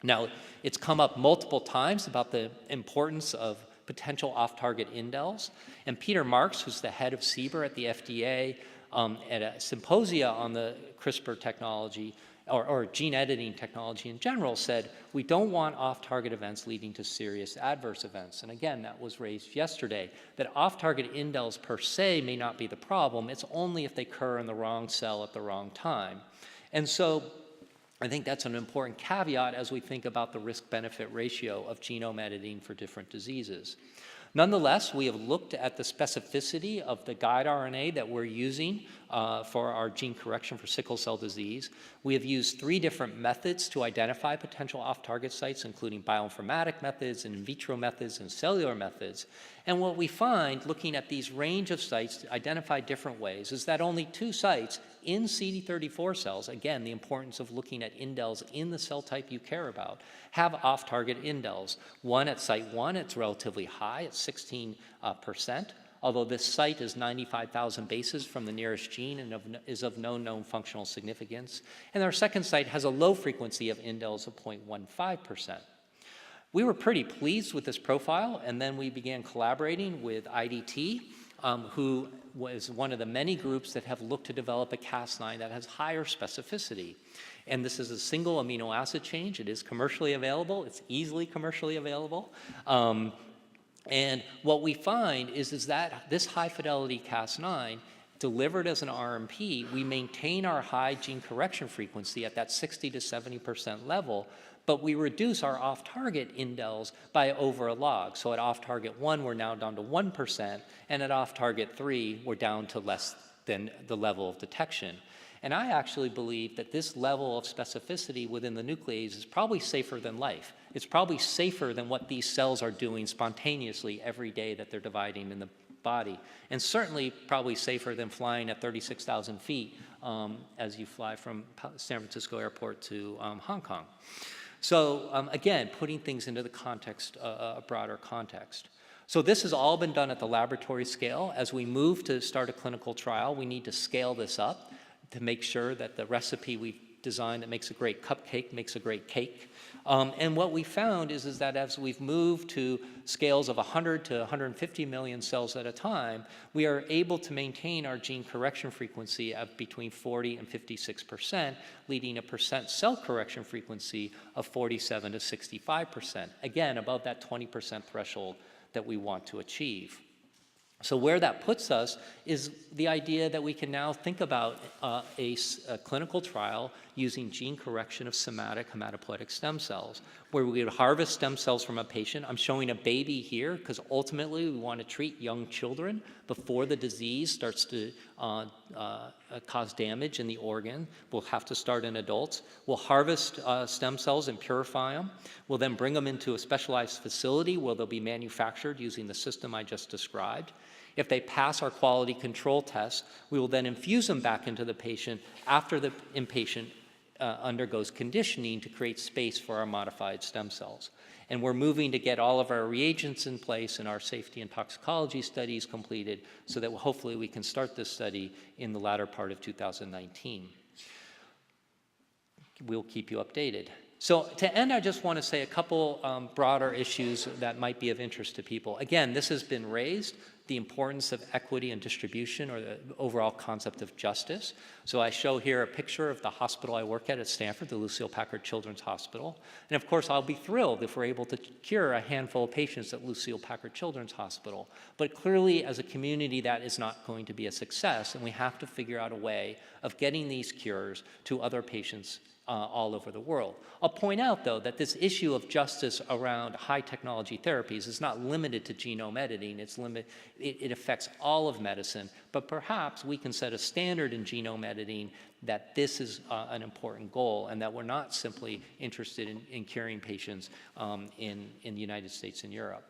Now, it's come up multiple times about the importance of potential off-target indels, and Peter Marks, who's the head of CBER at the FDA, at a symposia on the CRISPR technology, or gene editing technology in general, said we don't want off-target events leading to serious adverse events. And again, that was raised yesterday, that off-target indels per se may not be the problem. It's only if they occur in the wrong cell at the wrong time. And so I think that's an important caveat as we think about the risk-benefit ratio of genome editing for different diseases. Nonetheless, we have looked at the specificity of the guide RNA that we're using for our gene correction for sickle cell disease. We have used 3 different methods to identify potential off-target sites, including bioinformatic methods and in vitro methods and cellular methods. And what we find, looking at these range of sites to identify different ways, is that only 2 sites in CD34 cells, again, the importance of looking at indels in the cell type you care about, have off-target indels. One at site 1, it's relatively high at 16%, although this site is 95,000 bases from the nearest gene and is of no known functional significance. And our second site has a low frequency of indels of 0.15%. We were pretty pleased with this profile, and then we began collaborating with IDT, who was one of the many groups that have looked to develop a Cas9 that has higher specificity. And this is a single amino acid change. It is commercially available. It's easily commercially available. And what we find is that this high-fidelity Cas9, delivered as an RMP, we maintain our high gene correction frequency at that 60 to 70% level, but we reduce our off-target indels by over a log. So at off-target 1, we're now down to 1%, and at off-target 3, we're down to less than the level of detection. And I actually believe that this level of specificity within the nuclease is probably safer than life. It's probably safer than what these cells are doing spontaneously every day that they're dividing in the body, and certainly probably safer than flying at 36,000 feet as you fly from San Francisco Airport to Hong Kong. So again, putting things into the context, a broader context. So this has all been done at the laboratory scale. As we move to start a clinical trial, we need to scale this up to make sure that the recipe we designed that makes a great cupcake makes a great cake. And what we found is that as we've moved to scales of 100 to 150 million cells at a time, we are able to maintain our gene correction frequency of between 40 and 56%, leading a percent cell correction frequency of 47 to 65%, again, above that 20% threshold that we want to achieve. So where that puts us is the idea that we can now think about a clinical trial using gene correction of somatic hematopoietic stem cells, where we would harvest stem cells from a patient. I'm showing a baby here because ultimately we want to treat young children before the disease starts to cause damage in the organ. We'll have to start in adults. We'll harvest stem cells and purify them. We'll then bring them into a specialized facility where they'll be manufactured using the system I just described. If they pass our quality control tests, we will then infuse them back into the patient after the inpatient undergoes conditioning to create space for our modified stem cells. And we're moving to get all of our reagents in place and our safety and toxicology studies completed so that hopefully we can start this study in the latter part of 2019. We'll keep you updated. So to end, I just want to say a couple broader issues that might be of interest to people. Again, this has been raised, the importance of equity and distribution, or the overall concept of justice. So I show here a picture of the hospital I work at Stanford, the Lucile Packard Children's Hospital. And of course, I'll be thrilled if we're able to cure a handful of patients at Lucile Packard Children's Hospital. But clearly, as a community, that is not going to be a success, and we have to figure out a way of getting these cures to other patients all over the world. I'll point out, though, that this issue of justice around high technology therapies is not limited to genome editing. It affects all of medicine, but perhaps we can set a standard in genome editing that this is an important goal and that we're not simply interested in curing patients in the United States and Europe.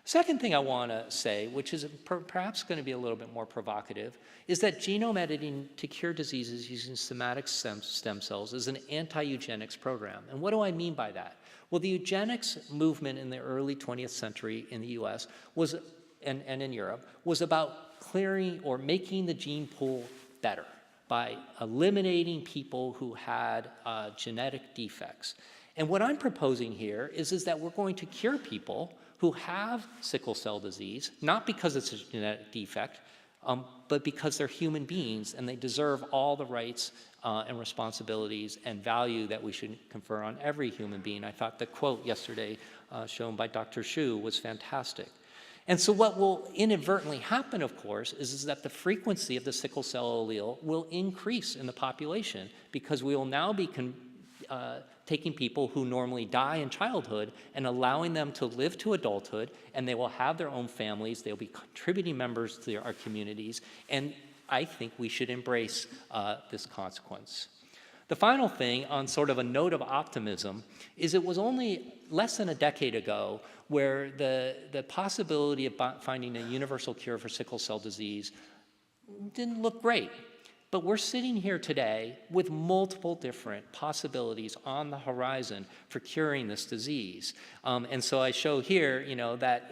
Second thing I want to say, which is perhaps going to be a little bit more provocative, is that genome editing to cure diseases using somatic stem cells is an anti-eugenics program. And what do I mean by that? Well, the eugenics movement in the early 20th century in the US was, and in Europe, was about clearing or making the gene pool better by eliminating people who had genetic defects. And what I'm proposing here is that we're going to cure people who have sickle cell disease, not because it's a genetic defect, but because they're human beings and they deserve all the rights and responsibilities and value that we should confer on every human being. I thought the quote yesterday shown by Dr. Xu was fantastic. And so what will inadvertently happen, of course, is that the frequency of the sickle cell allele will increase in the population because we will now be taking people who normally die in childhood and allowing them to live to adulthood, and they will have their own families, they'll be contributing members to our communities, and I think we should embrace this consequence. The final thing, on sort of a note of optimism, is it was only less than a decade ago where the possibility of finding a universal cure for sickle cell disease didn't look great. But we're sitting here today with multiple different possibilities on the horizon for curing this disease. And so I show here, that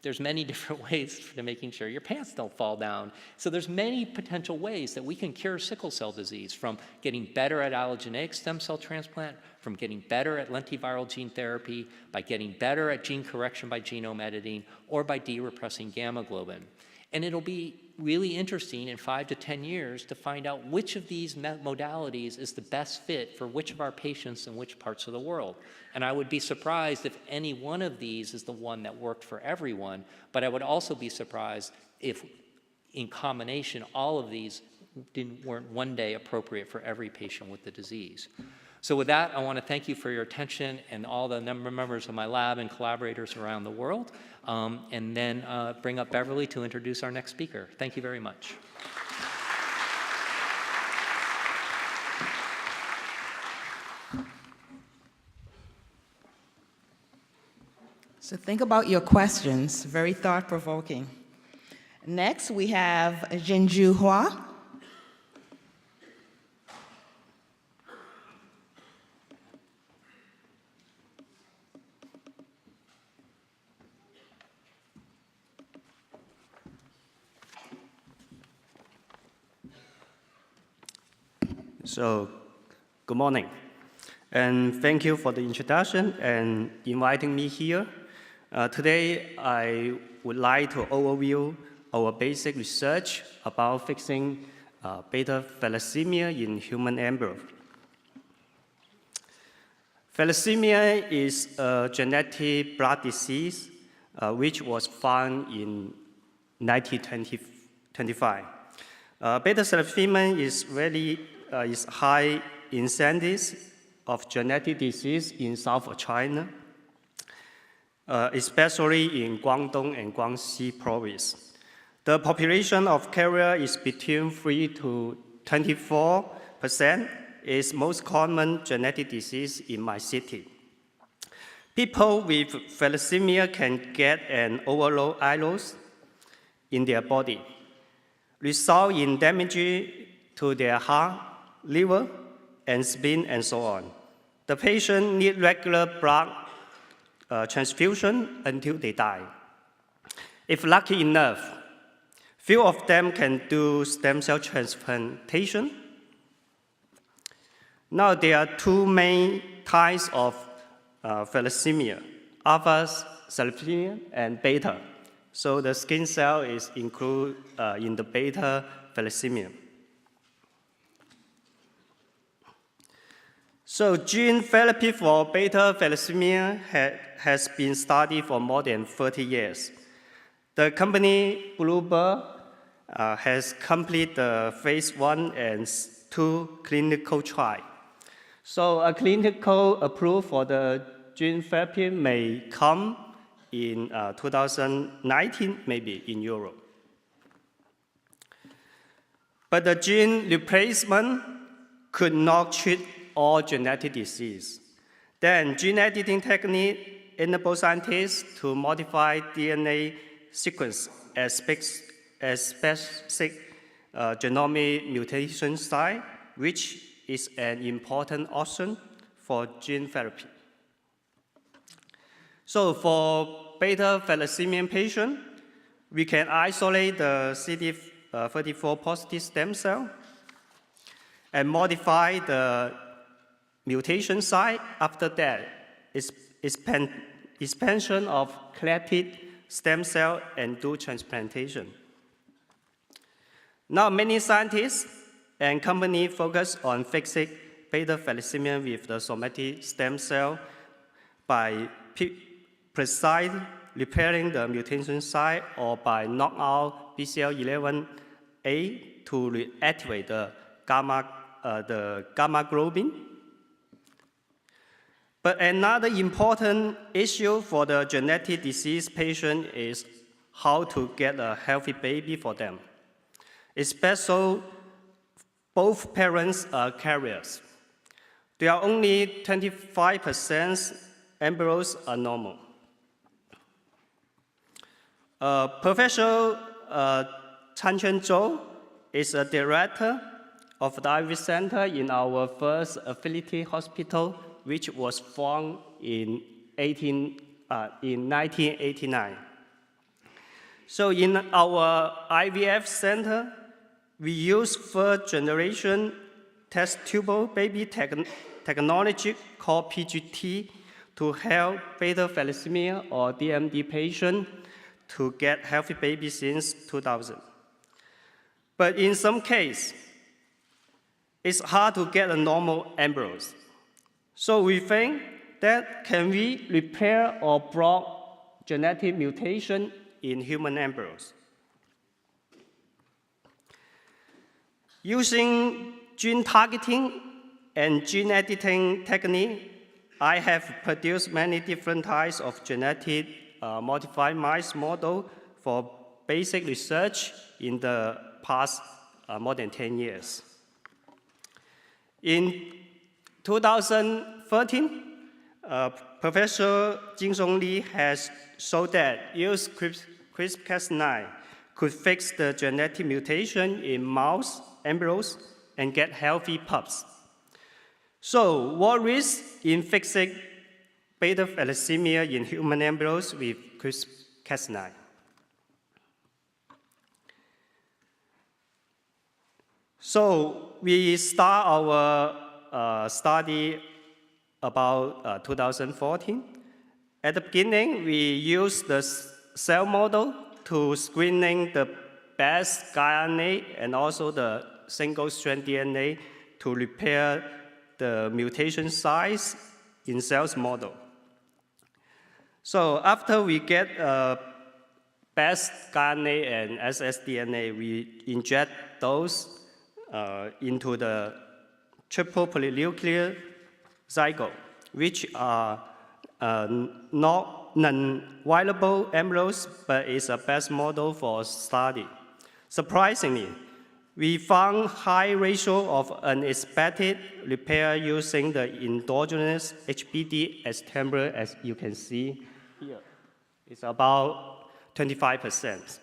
there's many different ways to making sure your pants don't fall down. So there's many potential ways that we can cure sickle cell disease, from getting better at allogeneic stem cell transplant, from getting better at lentiviral gene therapy, by getting better at gene correction by genome editing, or by de-repressing gamma globin. And it'll be really interesting in 5 to 10 years to find out which of these modalities is the best fit for which of our patients in which parts of the world. And I would be surprised if any one of these is the one that worked for everyone, but I would also be surprised if, in combination, all of these weren't one day appropriate for every patient with the disease. So with that, I want to thank you for your attention and all the members of my lab and collaborators around the world, and then bring up Beverly to introduce our next speaker. Thank you very much. So think about your questions, very thought-provoking. Next, we have Jinju Hua. So, good morning, and thank you for the introduction and inviting me here. Today, I would like to overview our basic research about fixing beta thalassemia in human embryo. Thalassemia is a genetic blood disease which was found in 1925. Beta thalassemia is high incidence of genetic disease in South China, especially in Guangdong and Guangxi province. The population of carrier is between 3 to 24%. Is most common genetic disease in my city. People with thalassemia can get an overload ions in their body, result in damage to their heart, liver, and spleen, and so on. The patient need regular blood transfusion until they die. If lucky enough, few of them can do stem cell transplantation. Now there are two main types of thalassemia, alpha thalassemia and beta. So the skin cell is included in the beta thalassemia. So gene therapy for beta thalassemia has been studied for more than 30 years. The company Bluebird has completed the phase 1 and 2 clinical trial. So a clinical approval for the gene therapy may come in 2019, maybe in Europe. But the gene replacement could not treat all genetic disease. Then gene editing technique enables scientists to modify DNA sequence as specific genomic mutation site, which is an important option for gene therapy. So for beta thalassemia patient, we can isolate the CD34 positive stem cell and modify the mutation site. After that, expansion of collected stem cell and do transplantation. Now, many scientists and companies focus on fixing beta thalassemia with the somatic stem cell by precisely repairing the mutation site or by knock out BCL11A to reactivate the gamma globin. But another important issue for the genetic disease patient is how to get a healthy baby for them, especially both parents are carriers. There are only 25% embryos are normal. Professor Chanchen Zhou is a director of the IVF Center in our first affiliate hospital, which was formed in 1989. So in our IVF center, we use third-generation test tube baby technology called PGT to help beta thalassemia or DMD patients to get healthy babies since 2000. But in some cases, it's hard to get a normal embryos. So we think that can we repair or block genetic mutation in human embryos? Using gene targeting and gene editing technique, I have produced many different types of genetic modified mice model for basic research in the past more than 10 years. In 2013, Professor Jinsong Li has shown that use CRISPR-Cas9 could fix the genetic mutation in mouse embryos and get healthy pups. So, what risk in fixing beta thalassemia in human embryos with CRISPR-Cas9? So, we start our study about 2014. At the beginning, we used the cell model to screening the best RNA and also the single-strand DNA to repair the mutation size in cells model. So after we get best RNA and ssDNA, we inject those into the triple polynuclear zygote, which are not non-viable embryos, but is a best model for study. Surprisingly, we found high ratio of unexpected repair using the endogenous HBD as template, as you can see here. It's about 25%.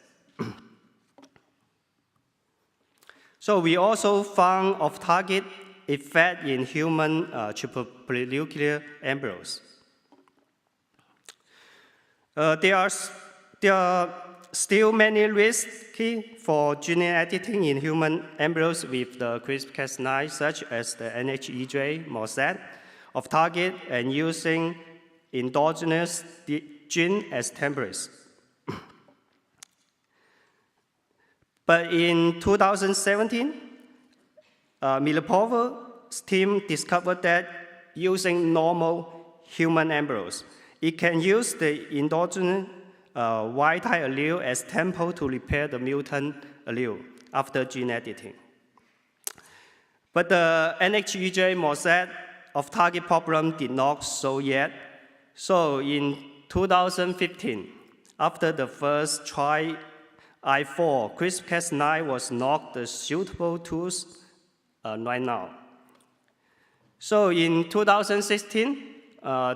So we also found off-target effect in human triple polynuclear embryos. There are still many risks for gene editing in human embryos with the CRISPR-Cas9, such as the NHEJ, MOSAT, off-target, and using endogenous gene as templates. But in 2017, Milipover's team discovered that using normal human embryos, it can use the endogenous Y-type allele as template to repair the mutant allele after gene editing. But the NHEJ MOSAT off-target problem did not solve yet. So in 2015, after the first try I4, CRISPR-Cas9 was not the suitable tools right now. So in 2016,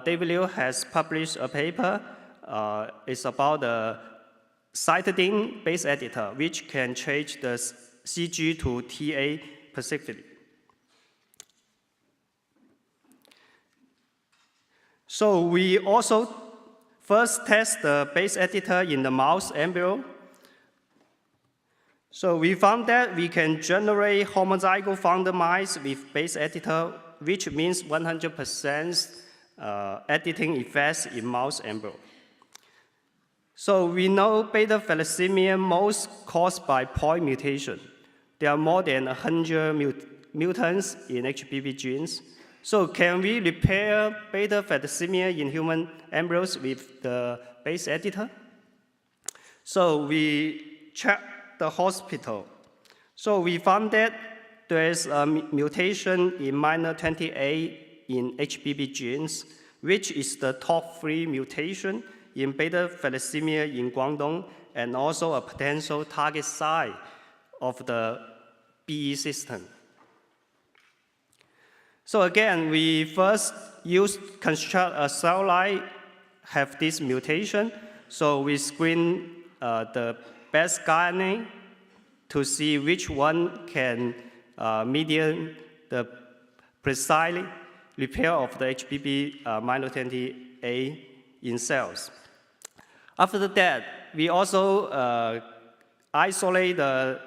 David Liu has published a paper. It's about the cytidine base editor, which can change the CG to TA specifically. So we also first test the base editor in the mouse embryo. So we found that we can generate homozygote founder mice with base editor, which means 100% editing effects in mouse embryo. So we know beta thalassemia most caused by point mutation, there are more than 100 mutants in HBV genes. So can we repair beta thalassemia in human embryos with the base editor? So we checked the hospital. So we found that there is a mutation in minor 28 in HBV genes, which is the top 3 mutation in beta thalassemia in Guangdong, and also a potential target site of the BE system. So again, we first construct a cell line have this mutation. So we screen the best guiding to see which one can mediate the precise repair of the HBV minor 28 in cells. After that, we also isolate the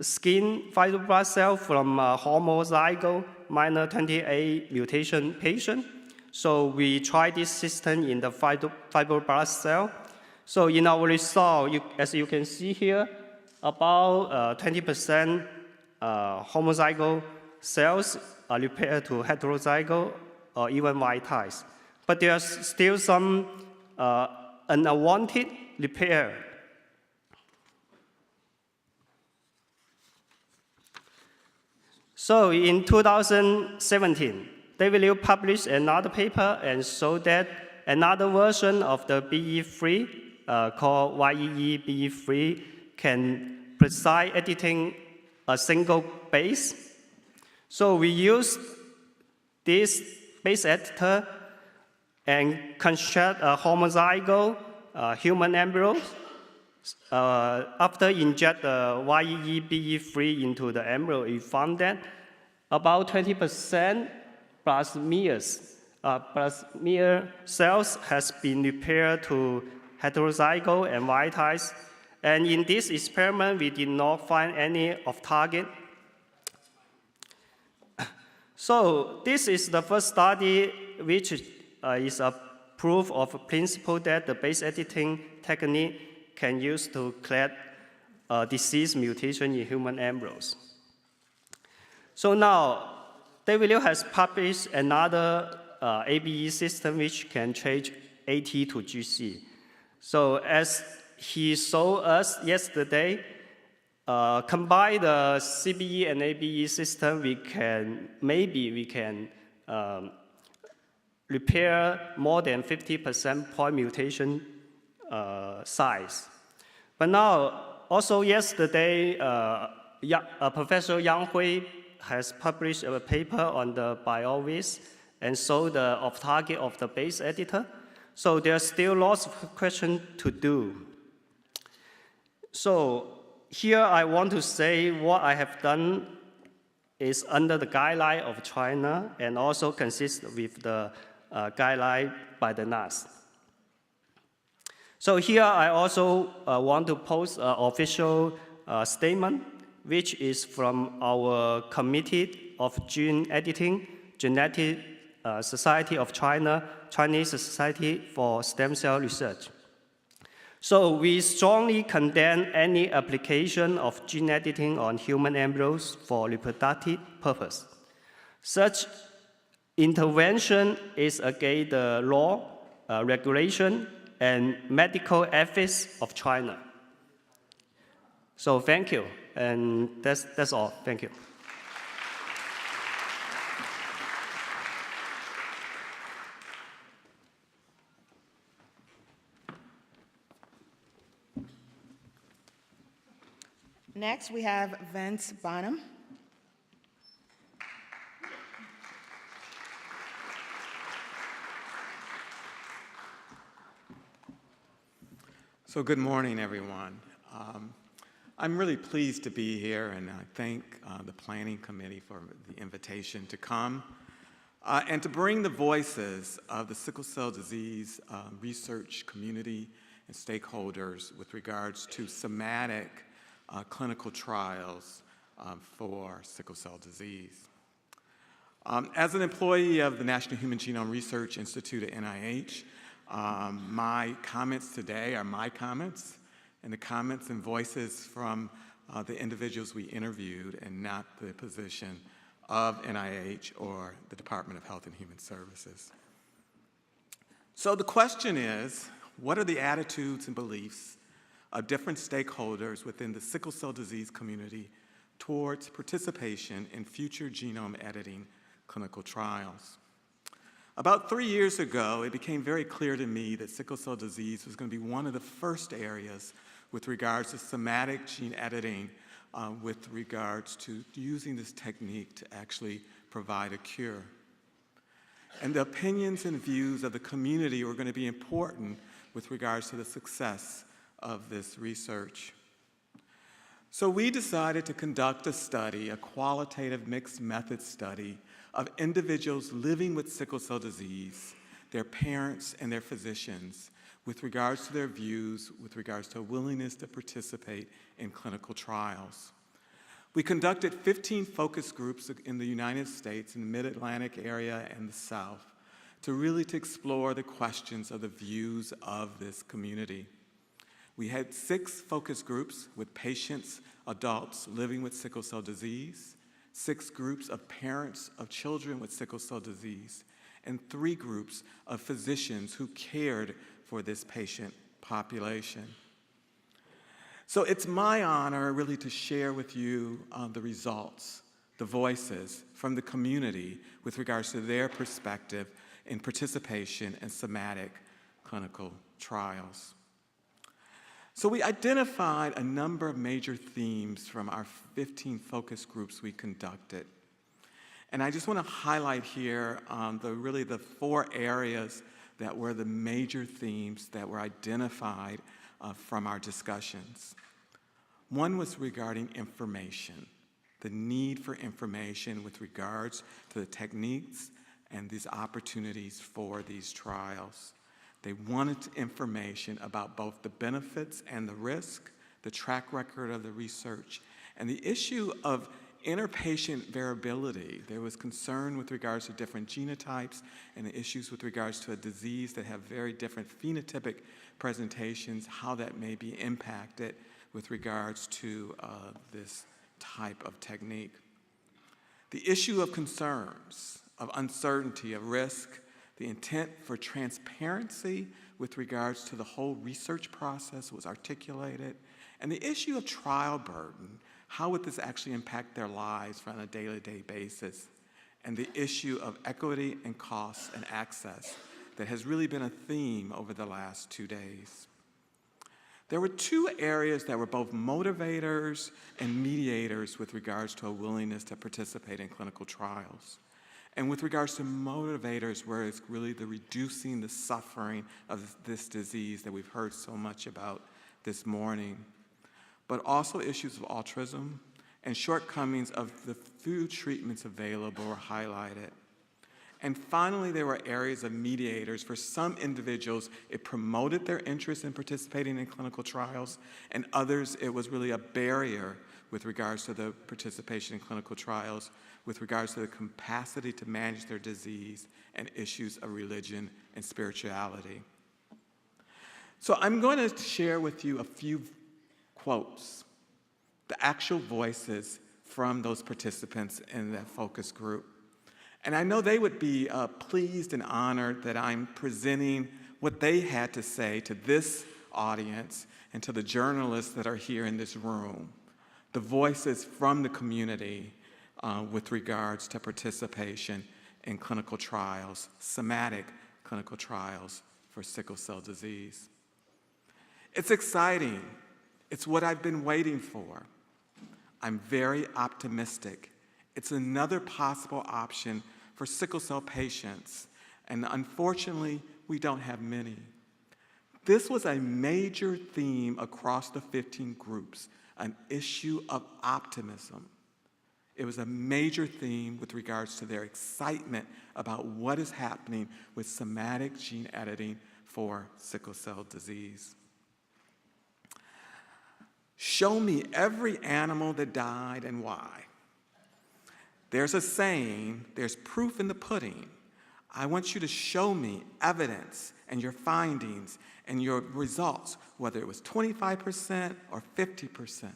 skin fibroblast cell from homozygote minor 28 mutation patient. So we try this system in the fibroblast cell. So in our result, as you can see here, about 20% homozygote cells are repaired to heterozygote or even wild types. But there are still some unwanted repair. So in 2017, David Liu published another paper and showed that another version of the BE3 called YEE-BE3 can precise editing a single base. So we used this base editor and construct a homozygote human embryo. After inject the YEE-BE3 into the embryo, we found that about 20% plasmid cells has been repaired to heterozygote and wild types. And in this experiment, we did not find any off-target. So this is the first study which is a proof of principle that the base editing technique can use to correct disease mutation in human embryos. So now, David Liu has published another ABE system which can change AT to GC. So as he showed us yesterday, combine the CBE and ABE system, maybe we can repair more than 50% point mutation size. But now, also yesterday, Professor Yang Hui has published a paper on the BioVis and showed the off-target of the base editor. So there are still lots of questions to do. So here I want to say what I have done is under the guideline of China and also consists with the guideline by the NAS. So here I also want to post an official statement, which is from our Committee of Gene Editing, Genetic Society of China, Chinese Society for Stem Cell Research. So we strongly condemn any application of gene editing on human embryos for reproductive purpose. Such intervention is against the law, regulation, and medical ethics of China. So thank you, and that's all. Thank you. Next, we have Vince Bonham. So good morning, everyone. I'm really pleased to be here, and I thank the Planning Committee for the invitation to come and to bring the voices of the sickle cell disease research community and stakeholders with regards to somatic clinical trials for sickle cell disease. As an employee of the National Human Genome Research Institute at NIH, my comments today are my comments and the comments and voices from the individuals we interviewed and not the position of NIH or the Department of Health and Human Services. So the question is, what are the attitudes and beliefs of different stakeholders within the sickle cell disease community towards participation in future genome editing clinical trials? About 3 years ago, it became very clear to me that sickle cell disease was going to be one of the first areas with regards to somatic gene editing, with regards to using this technique to actually provide a cure. And the opinions and views of the community were going to be important with regards to the success of this research. So we decided to conduct a study, a qualitative mixed method study of individuals living with sickle cell disease, their parents and their physicians, with regards to their views, with regards to a willingness to participate in clinical trials. We conducted 15 focus groups in the United States, in the Mid-Atlantic area and the South, to explore the questions of the views of this community. We had 6 focus groups with patients, adults living with sickle cell disease, 6 groups of parents of children with sickle cell disease, and 3 groups of physicians who cared for this patient population. So it's my honor really to share with you the results, the voices from the community with regards to their perspective in participation in somatic clinical trials. So we identified a number of major themes from our 15 focus groups we conducted. And I just want to highlight here the 4 areas that were the major themes that were identified from our discussions. One was regarding information, the need for information with regards to the techniques and these opportunities for these trials. They wanted information about both the benefits and the risk, the track record of the research, and the issue of interpatient variability. There was concern with regards to different genotypes and the issues with regards to a disease that have very different phenotypic presentations, how that may be impacted with regards to this type of technique. The issue of concerns, of uncertainty, of risk, the intent for transparency with regards to the whole research process was articulated, and the issue of trial burden, how would this actually impact their lives on a day-to-day basis, and the issue of equity and cost and access that has really been a theme over the last 2 days. There were 2 areas that were both motivators and mediators with regards to a willingness to participate in clinical trials. And with regards to motivators, where it's really the reducing the suffering of this disease that we've heard so much about this morning, but also issues of autism and shortcomings of the few treatments available were highlighted. And finally, there were areas of mediators. For some individuals, it promoted their interest in participating in clinical trials, and others, it was really a barrier with regards to the participation in clinical trials, with regards to the capacity to manage their disease and issues of religion and spirituality. So I'm going to share with you a few quotes, the actual voices from those participants in that focus group. And I know they would be pleased and honored that I'm presenting what they had to say to this audience and to the journalists that are here in this room, the voices from the community with regards to participation in clinical trials, somatic clinical trials for sickle cell disease. It's exciting. It's what I've been waiting for. I'm very optimistic. It's another possible option for sickle cell patients, and unfortunately, we don't have many. This was a major theme across the 15 groups, an issue of optimism. It was a major theme with regards to their excitement about what is happening with somatic gene editing for sickle cell disease. Show me every animal that died and why. There's a saying, there's proof in the pudding. I want you to show me evidence and your findings and your results, whether it was 25% or 50%.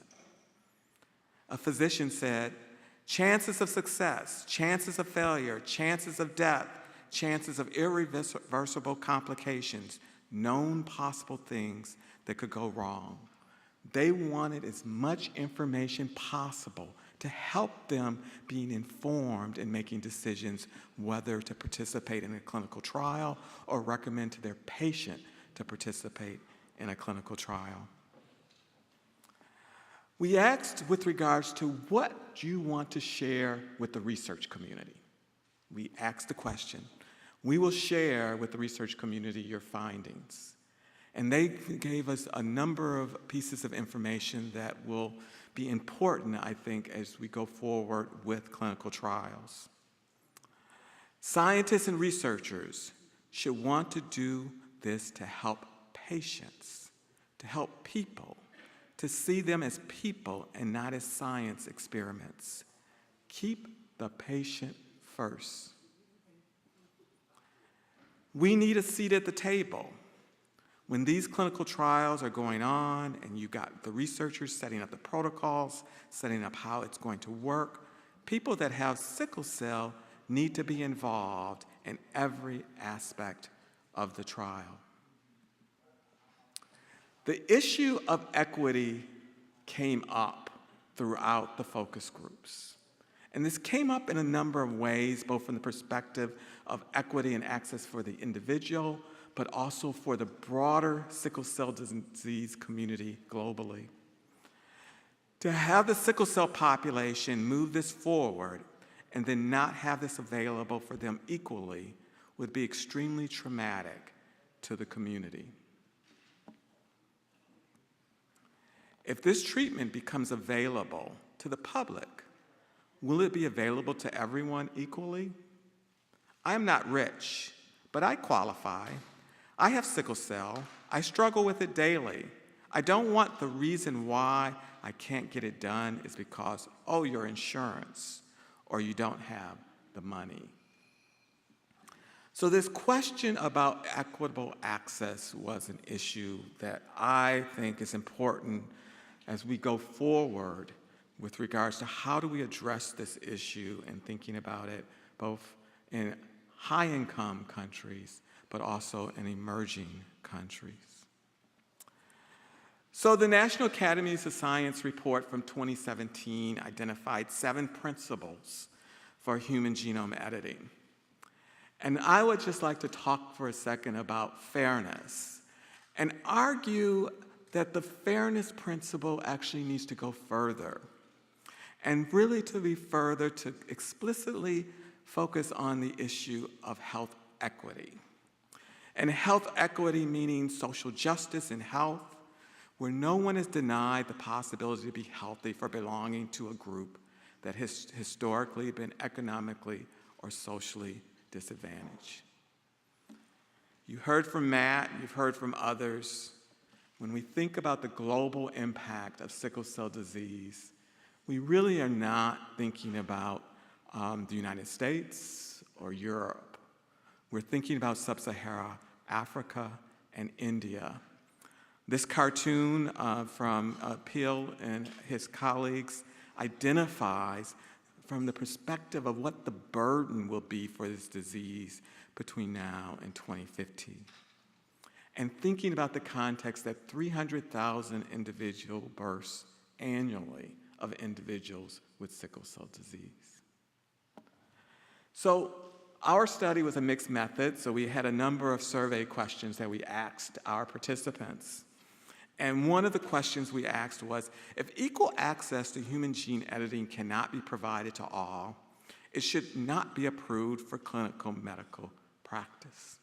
a physician said, chances of success, chances of failure, chances of death, chances of irreversible complications, known possible things that could go wrong. They wanted as much information possible to help them being informed in making decisions whether to participate in a clinical trial or recommend to their patient to participate in a clinical trial. We asked with regards to what you want to share with the research community. We asked the question. We will share with the research community your findings. And they gave us a number of pieces of information that will be important, I think, as we go forward with clinical trials. Scientists and researchers should want to do this to help patients, to help people, to see them as people and not as science experiments. Keep the patient first. We need a seat at the table. When these clinical trials are going on and you've got the researchers setting up the protocols, setting up how it's going to work, people that have sickle cell need to be involved in every aspect of the trial. The issue of equity came up throughout the focus groups. And this came up in a number of ways, both from the perspective of equity and access for the individual, but also for the broader sickle cell disease community globally. To have the sickle cell population move this forward and then not have this available for them equally would be extremely traumatic to the community. If this treatment becomes available to the public, will it be available to everyone equally? I'm not rich, but I qualify. I have sickle cell. I struggle with it daily. I don't want the reason why I can't get it done is because, oh, your insurance, or you don't have the money. So this question about equitable access was an issue that I think is important as we go forward with regards to how do we address this issue and thinking about it both in high-income countries but also in emerging countries. So the National Academies of Science report from 2017 identified 7 principles for human genome editing. And I would just like to talk for a second about fairness and argue that the fairness principle actually needs to go further and really to be further to explicitly focus on the issue of health equity. And health equity meaning social justice in health, where no one is denied the possibility to be healthy for belonging to a group that has historically been economically or socially disadvantaged. You heard from Matt, you've heard from others. When we think about the global impact of sickle cell disease, we really are not thinking about the United States or Europe. We're thinking about sub-Saharan Africa and India. This cartoon from Peel and his colleagues identifies from the perspective of what the burden will be for this disease between now and 2050. And thinking about the context that 300,000 individual births annually of individuals with sickle cell disease. So our study was a mixed method, so we had a number of survey questions that we asked our participants. And one of the questions we asked was, if equal access to human gene editing cannot be provided to all, it should not be approved for clinical medical practice.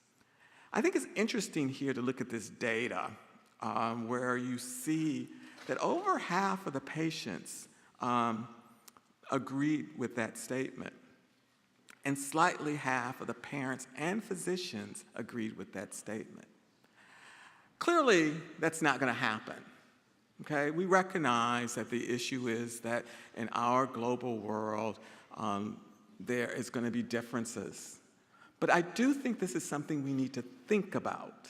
I think it's interesting here to look at this data where you see that over half of the patients agreed with that statement, and slightly half of the parents and physicians agreed with that statement. Clearly, that's not going to happen. Okay? We recognize that the issue is that in our global world, there is going to be differences. But I do think this is something we need to think about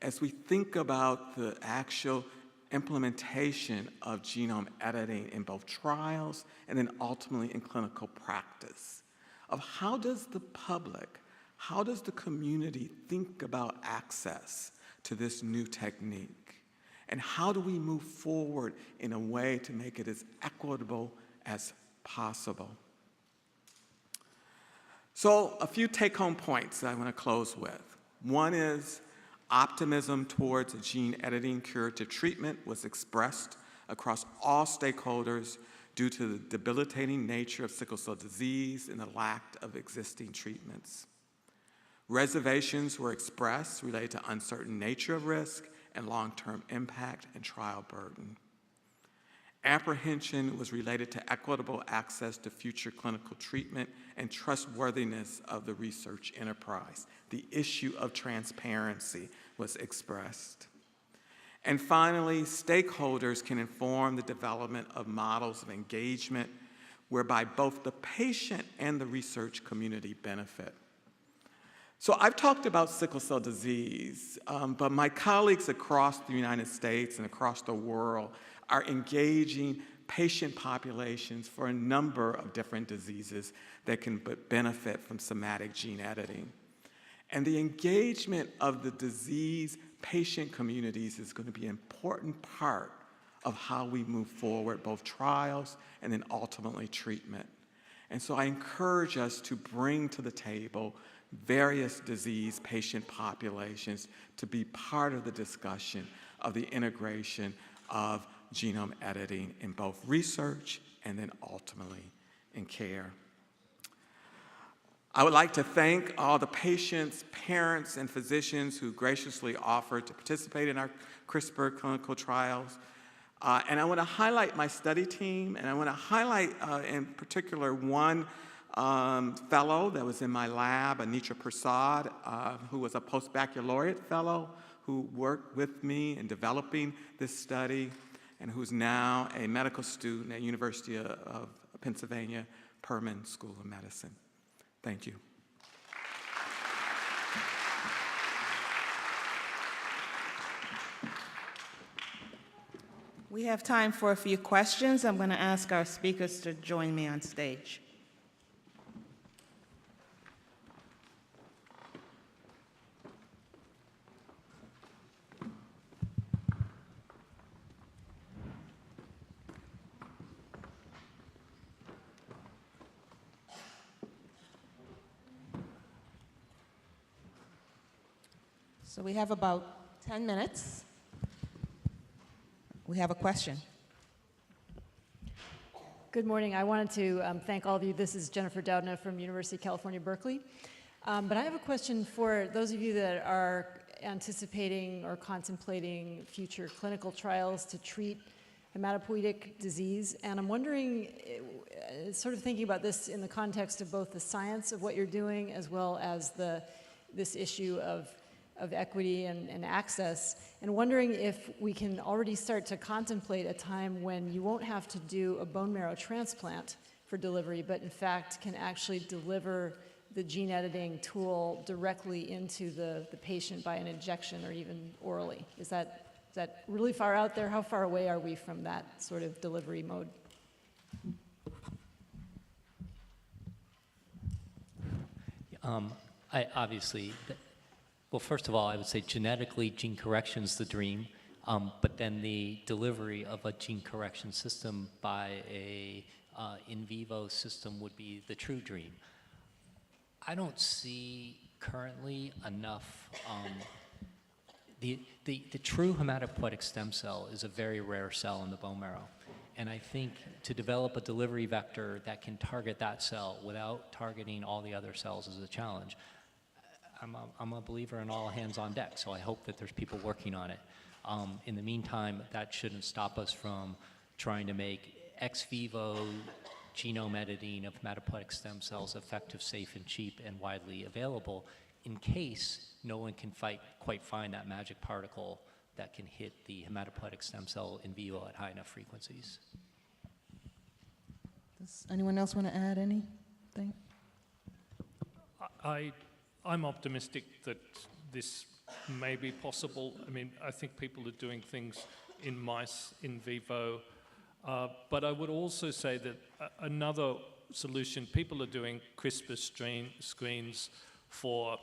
as we think about the actual implementation of genome editing in both trials and then ultimately in clinical practice, of how does the public, how does the community think about access to this new technique? And how do we move forward in a way to make it as equitable as possible? So a few take-home points that I want to close with. One is optimism towards a gene editing curative treatment was expressed across all stakeholders due to the debilitating nature of sickle cell disease and the lack of existing treatments. Reservations were expressed related to uncertain nature of risk and long-term impact and trial burden. Apprehension was related to equitable access to future clinical treatment and trustworthiness of the research enterprise. The issue of transparency was expressed. And finally, stakeholders can inform the development of models of engagement whereby both the patient and the research community benefit. So I've talked about sickle cell disease, but my colleagues across the United States and across the world are engaging patient populations for a number of different diseases that can benefit from somatic gene editing. And the engagement of the disease patient communities is going to be an important part of how we move forward, both trials and then ultimately treatment. And so I encourage us to bring to the table various disease patient populations to be part of the discussion of the integration of genome editing in both research and then ultimately in care. I would like to thank all the patients, parents, and physicians who graciously offered to participate in our CRISPR clinical trials. And I want to highlight my study team, and I want to highlight in particular one fellow that was in my lab, Anitra Prasad, who was a post-baccalaureate fellow who worked with me in developing this study and who's now a medical student at University of Pennsylvania, Perman School of Medicine. Thank you. We have time for a few questions. I'm going to ask our speakers to join me on stage. So we have about 10 minutes. We have a question. Good morning. I wanted to thank all of you. This is Jennifer Doudna from University of California, Berkeley. But I have a question for those of you that are anticipating or contemplating future clinical trials to treat hematopoietic disease. And I'm wondering, sort of thinking about this in the context of both the science of what you're doing as well as this issue of equity and access, and wondering if we can already start to contemplate a time when you won't have to do a bone marrow transplant for delivery, but in fact can actually deliver the gene editing tool directly into the patient by an injection or even orally. Is that really far out there? How far away are we from that sort of delivery mode? Well, first of all, I would say genetically, gene correction's the dream, but then the delivery of a gene correction system by a in vivo system would be the true dream. I don't see currently enough. The true hematopoietic stem cell is a very rare cell in the bone marrow. And I think to develop a delivery vector that can target that cell without targeting all the other cells is a challenge. I'm a believer in all hands on deck, so I hope that there's people working on it. In the meantime, that shouldn't stop us from trying to make ex vivo genome editing of hematopoietic stem cells effective, safe, and cheap, and widely available in case no one can quite find that magic particle that can hit the hematopoietic stem cell in vivo at high enough frequencies. Does anyone else want to add anything? I'm optimistic that this may be possible. I mean, I think people are doing things in mice in vivo. But I would also say that another solution, people are doing CRISPR screens for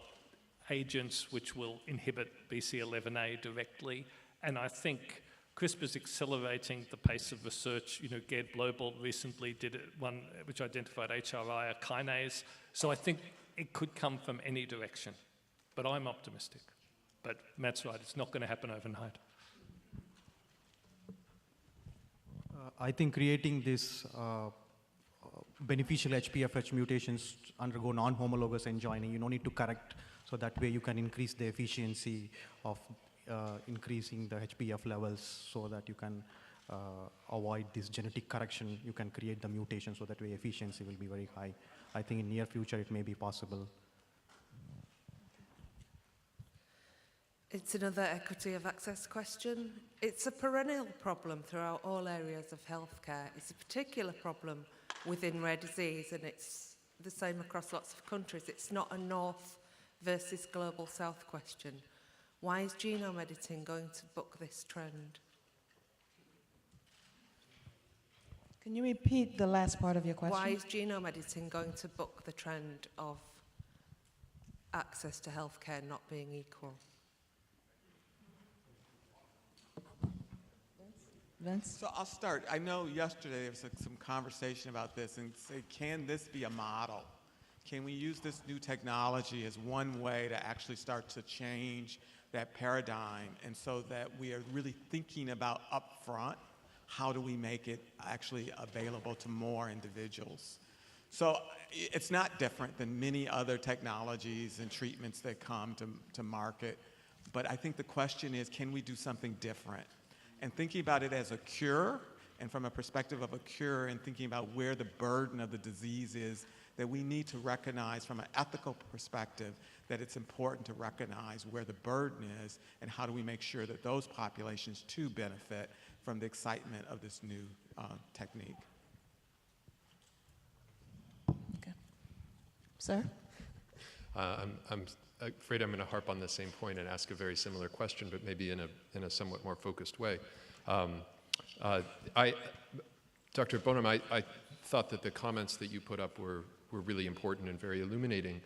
agents which will inhibit BCL11A directly. And I think CRISPR is accelerating the pace of research. You know, Gerd Blobel recently did one which identified HRI, a kinase. So I think it could come from any direction. But I'm optimistic. But Matt's right, it's not going to happen overnight. I think creating this beneficial HPFH mutations undergo non-homologous enjoining. You don't need to correct, so that way you can increase the efficiency of increasing the HPF levels, so that you can avoid this genetic correction. You can create the mutation, so that way efficiency will be very high. I think in near future it may be possible. It's another equity of access question. It's a perennial problem throughout all areas of healthcare. It's a particular problem within rare disease, and it's the same across lots of countries. It's not a north versus global south question. Why is genome editing going to buck this trend? Can you repeat the last part of your question? Why is genome editing going to buck the trend of access to healthcare not being equal? Vince? So I'll start. I know yesterday there was some conversation about this and say, can this be a model? Can we use this new technology as one way to actually start to change that paradigm, and so that we are really thinking about upfront, how do we make it actually available to more individuals? So it's not different than many other technologies and treatments that come to market, but I think the question is, can we do something different? And thinking about it as a cure, and from a perspective of a cure, and thinking about where the burden of the disease is, that we need to recognize from an ethical perspective that it's important to recognize where the burden is, and how do we make sure that those populations too benefit from the excitement of this new technique. Okay. Sir? I'm afraid I'm going to harp on the same point and ask a very similar question, but maybe in a somewhat more focused way. Dr. Bonham, I thought that the comments that you put up were really important and very illuminating,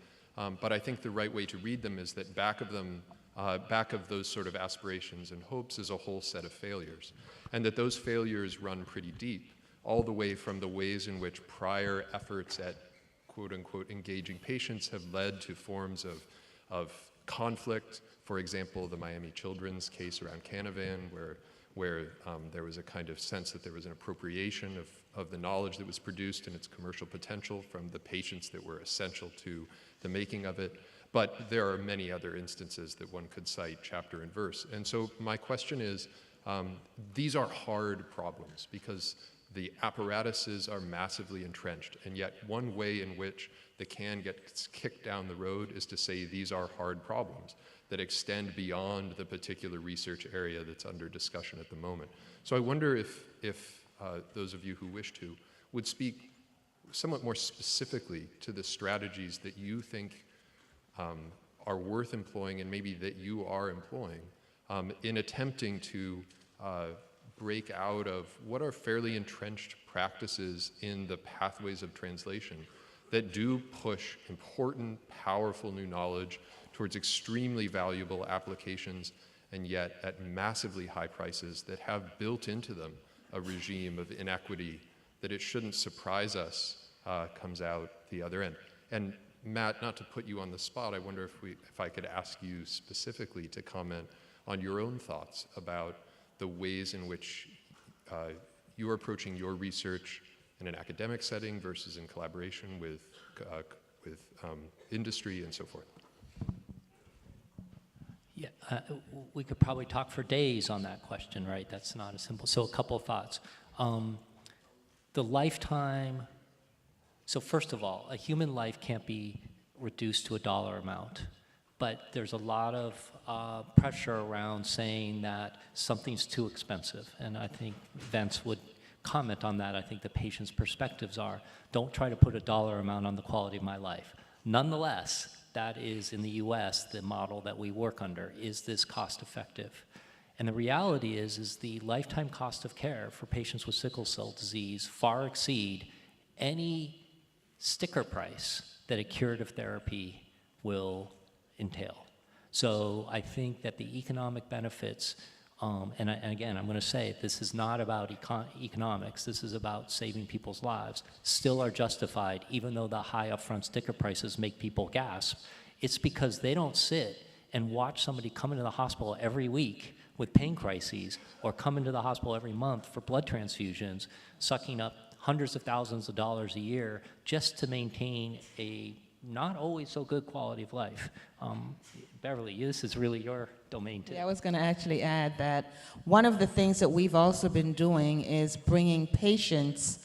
but I think the right way to read them is that back of those sort of aspirations and hopes is a whole set of failures, and that those failures run pretty deep, all the way from the ways in which prior efforts at quote-unquote engaging patients have led to forms of conflict. For example, the Miami Children's case around Canavan, where there was a kind of sense that there was an appropriation of the knowledge that was produced and its commercial potential from the patients that were essential to the making of it. But there are many other instances that one could cite chapter and verse. And so my question is, these are hard problems because the apparatuses are massively entrenched, and yet one way in which the can gets kicked down the road is to say these are hard problems that extend beyond the particular research area that's under discussion at the moment. So I wonder if those of you who wish to would speak somewhat more specifically to the strategies that you think are worth employing, and maybe that you are employing, in attempting to break out of what are fairly entrenched practices in the pathways of translation that do push important, powerful new knowledge towards extremely valuable applications, and yet at massively high prices that have built into them a regime of inequity that it shouldn't surprise us comes out the other end. And Matt, not to put you on the spot, I wonder if I could ask you specifically to comment on your own thoughts about the ways in which you're approaching your research in an academic setting versus in collaboration with industry and so forth. Yeah, we could probably talk for days on that question, right? That's not as simple. So a couple of thoughts. The lifetime, so first of all, a human life can't be reduced to a dollar amount. But there's a lot of pressure around saying that something's too expensive. And I think Vince would comment on that. I think the patient's perspectives are, don't try to put a dollar amount on the quality of my life. Nonetheless, that is in the US, the model that we work under. Is this cost effective? And the reality is the lifetime cost of care for patients with sickle cell disease far exceed any sticker price that a curative therapy will entail. So I think that the economic benefits, and again, I'm going to say this is not about economics, this is about saving people's lives, still are justified, even though the high upfront sticker prices make people gasp. It's because they don't sit and watch somebody come into the hospital every week with pain crises, or come into the hospital every month for blood transfusions, sucking up hundreds of thousands of dollars a year just to maintain a not always so good quality of life. Beverly, this is really your domain too. Yeah, I was going to actually add that one of the things that we've also been doing is bringing patients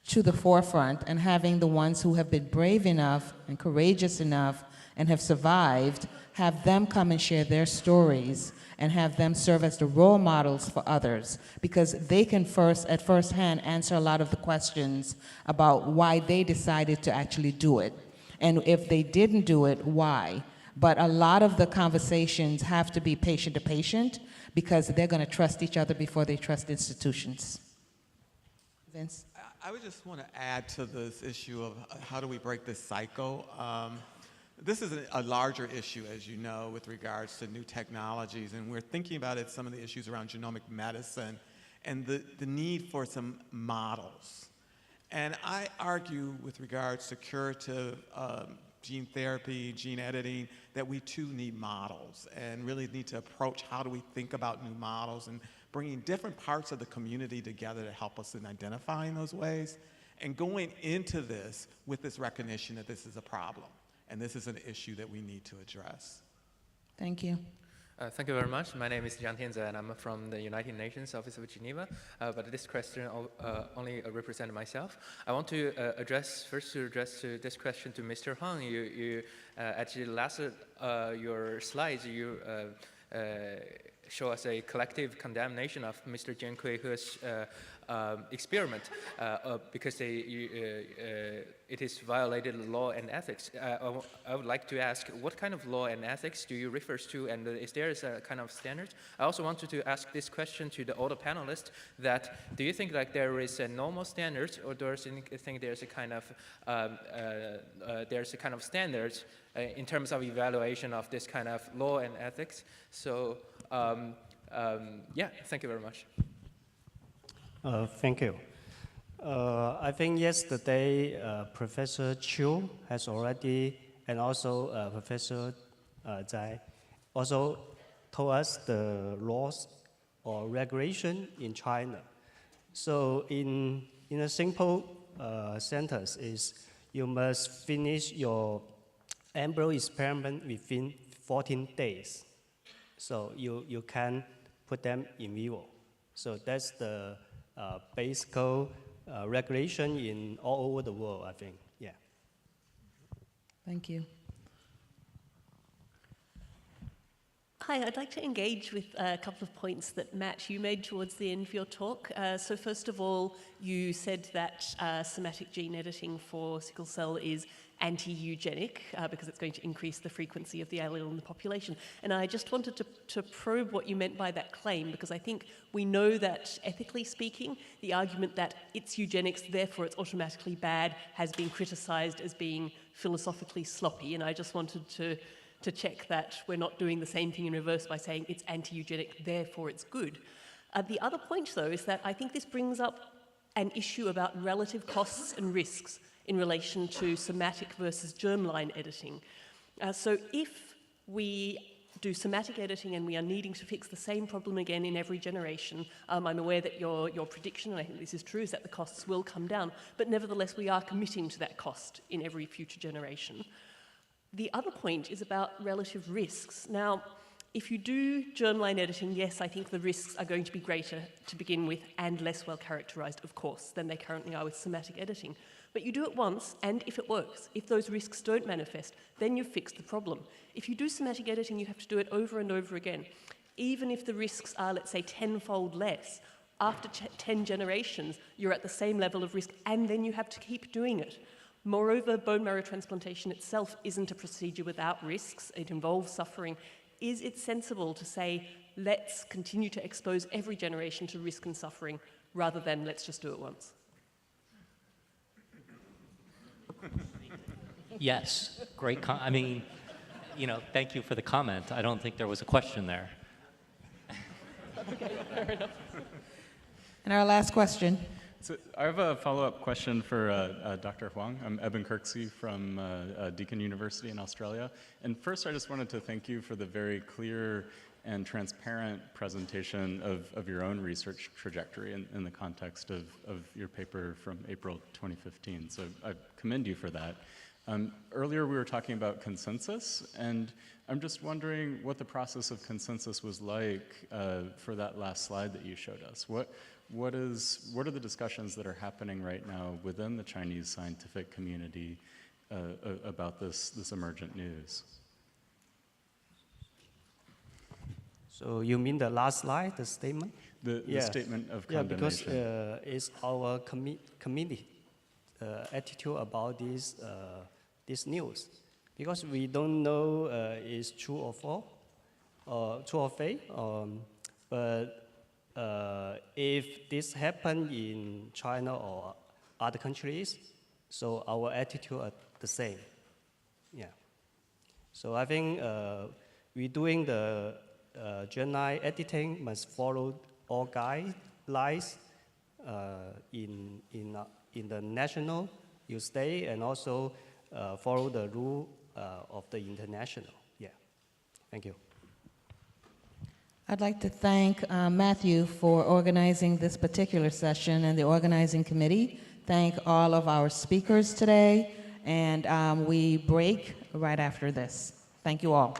to the forefront and having the ones who have been brave enough and courageous enough and have survived, have them come and share their stories and have them serve as the role models for others, because they can at first hand answer a lot of the questions about why they decided to actually do it. And if they didn't do it, why? But a lot of the conversations have to be patient to patient, because they're going to trust each other before they trust institutions. Vince? I would just want to add to this issue of how do we break this cycle. This is a larger issue, as you know, with regards to new technologies, and we're thinking about it, some of the issues around genomic medicine and the need for some models. And I argue with regards to curative gene therapy, gene editing, that we too need models and really need to approach how do we think about new models and bringing different parts of the community together to help us in identifying those ways and going into this with this recognition that this is a problem and this is an issue that we need to address. Thank you. Thank you very much. My name is Jiang Tianze, and I'm from the United Nations Office of Geneva. But this question only represents myself. I want to address this question to Mr. Hung. You actually last your slides, you show us a collective condemnation of Mr. Jian Kuihe's experiment because it is violated law and ethics. I would like to ask, what kind of law and ethics do you refer to, and is there a kind of standard? I also wanted to ask this question to the other panelists, that do you think like there is a normal standard, or do you think there's a kind of standard in terms of evaluation of this kind of law and ethics? So yeah, thank you very much. Thank you. I think yesterday Professor Chiu has already, and also Professor Zhai, also told us the laws or regulation in China. So in a simple sentence is you must finish your embryo experiment within 14 days. So you can put them in vivo. So that's the basic regulation in all over the world, I think. Yeah. Thank you. Hi, I'd like to engage with a couple of points that, Matt, you made towards the end of your talk. So first of all, you said that somatic gene editing for sickle cell is anti-eugenic because it's going to increase the frequency of the allele in the population. And I just wanted to probe what you meant by that claim, because I think we know that, ethically speaking, the argument that it's eugenics, therefore it's automatically bad, has been criticized as being philosophically sloppy. And I just wanted to check that we're not doing the same thing in reverse by saying it's anti-eugenic, therefore it's good. The other point, though, is that I think this brings up an issue about relative costs and risks in relation to somatic versus germline editing. So if we do somatic editing and we are needing to fix the same problem again in every generation, I'm aware that your prediction, and I think this is true, is that the costs will come down, but nevertheless we are committing to that cost in every future generation. The other point is about relative risks. Now, if you do germline editing, yes, I think the risks are going to be greater to begin with and less well characterized, of course, than they currently are with somatic editing. But you do it once, and if it works, if those risks don't manifest, then you've fixed the problem. If you do somatic editing, you have to do it over and over again. Even if the risks are, let's say, 10-fold less, after 10 generations, you're at the same level of risk, and then you have to keep doing it. Moreover, bone marrow transplantation itself isn't a procedure without risks. It involves suffering. Is it sensible to say, let's continue to expose every generation to risk and suffering, rather than let's just do it once? Yes, great. I mean, you know, thank you for the comment. I don't think there was a question there. Okay, fair enough. And our last question. So I have a follow-up question for Dr. Huang. I'm Eben Kirksey from Deakin University in Australia. And first, I just wanted to thank you for the very clear and transparent presentation of your own research trajectory in the context of your paper from April 2015. So I commend you for that. Earlier, we were talking about consensus, and I'm just wondering what the process of consensus was like for that last slide that you showed us. What are the discussions that are happening right now within the Chinese scientific community about this emergent news? So you mean the last slide, the statement? The statement of condemnation. Yeah, because it's our committee attitude about this news. Because we don't know it's true or false, true or fake, but if this happened in China or other countries, so our attitude are the same. Yeah. So I think we're doing the journal editing must follow all guidelines in the national you stay, and also follow the rule of the international. Yeah. Thank you. I'd like to thank Matthew for organizing this particular session and the organizing committee. Thank all of our speakers today, and we break right after this. Thank you all.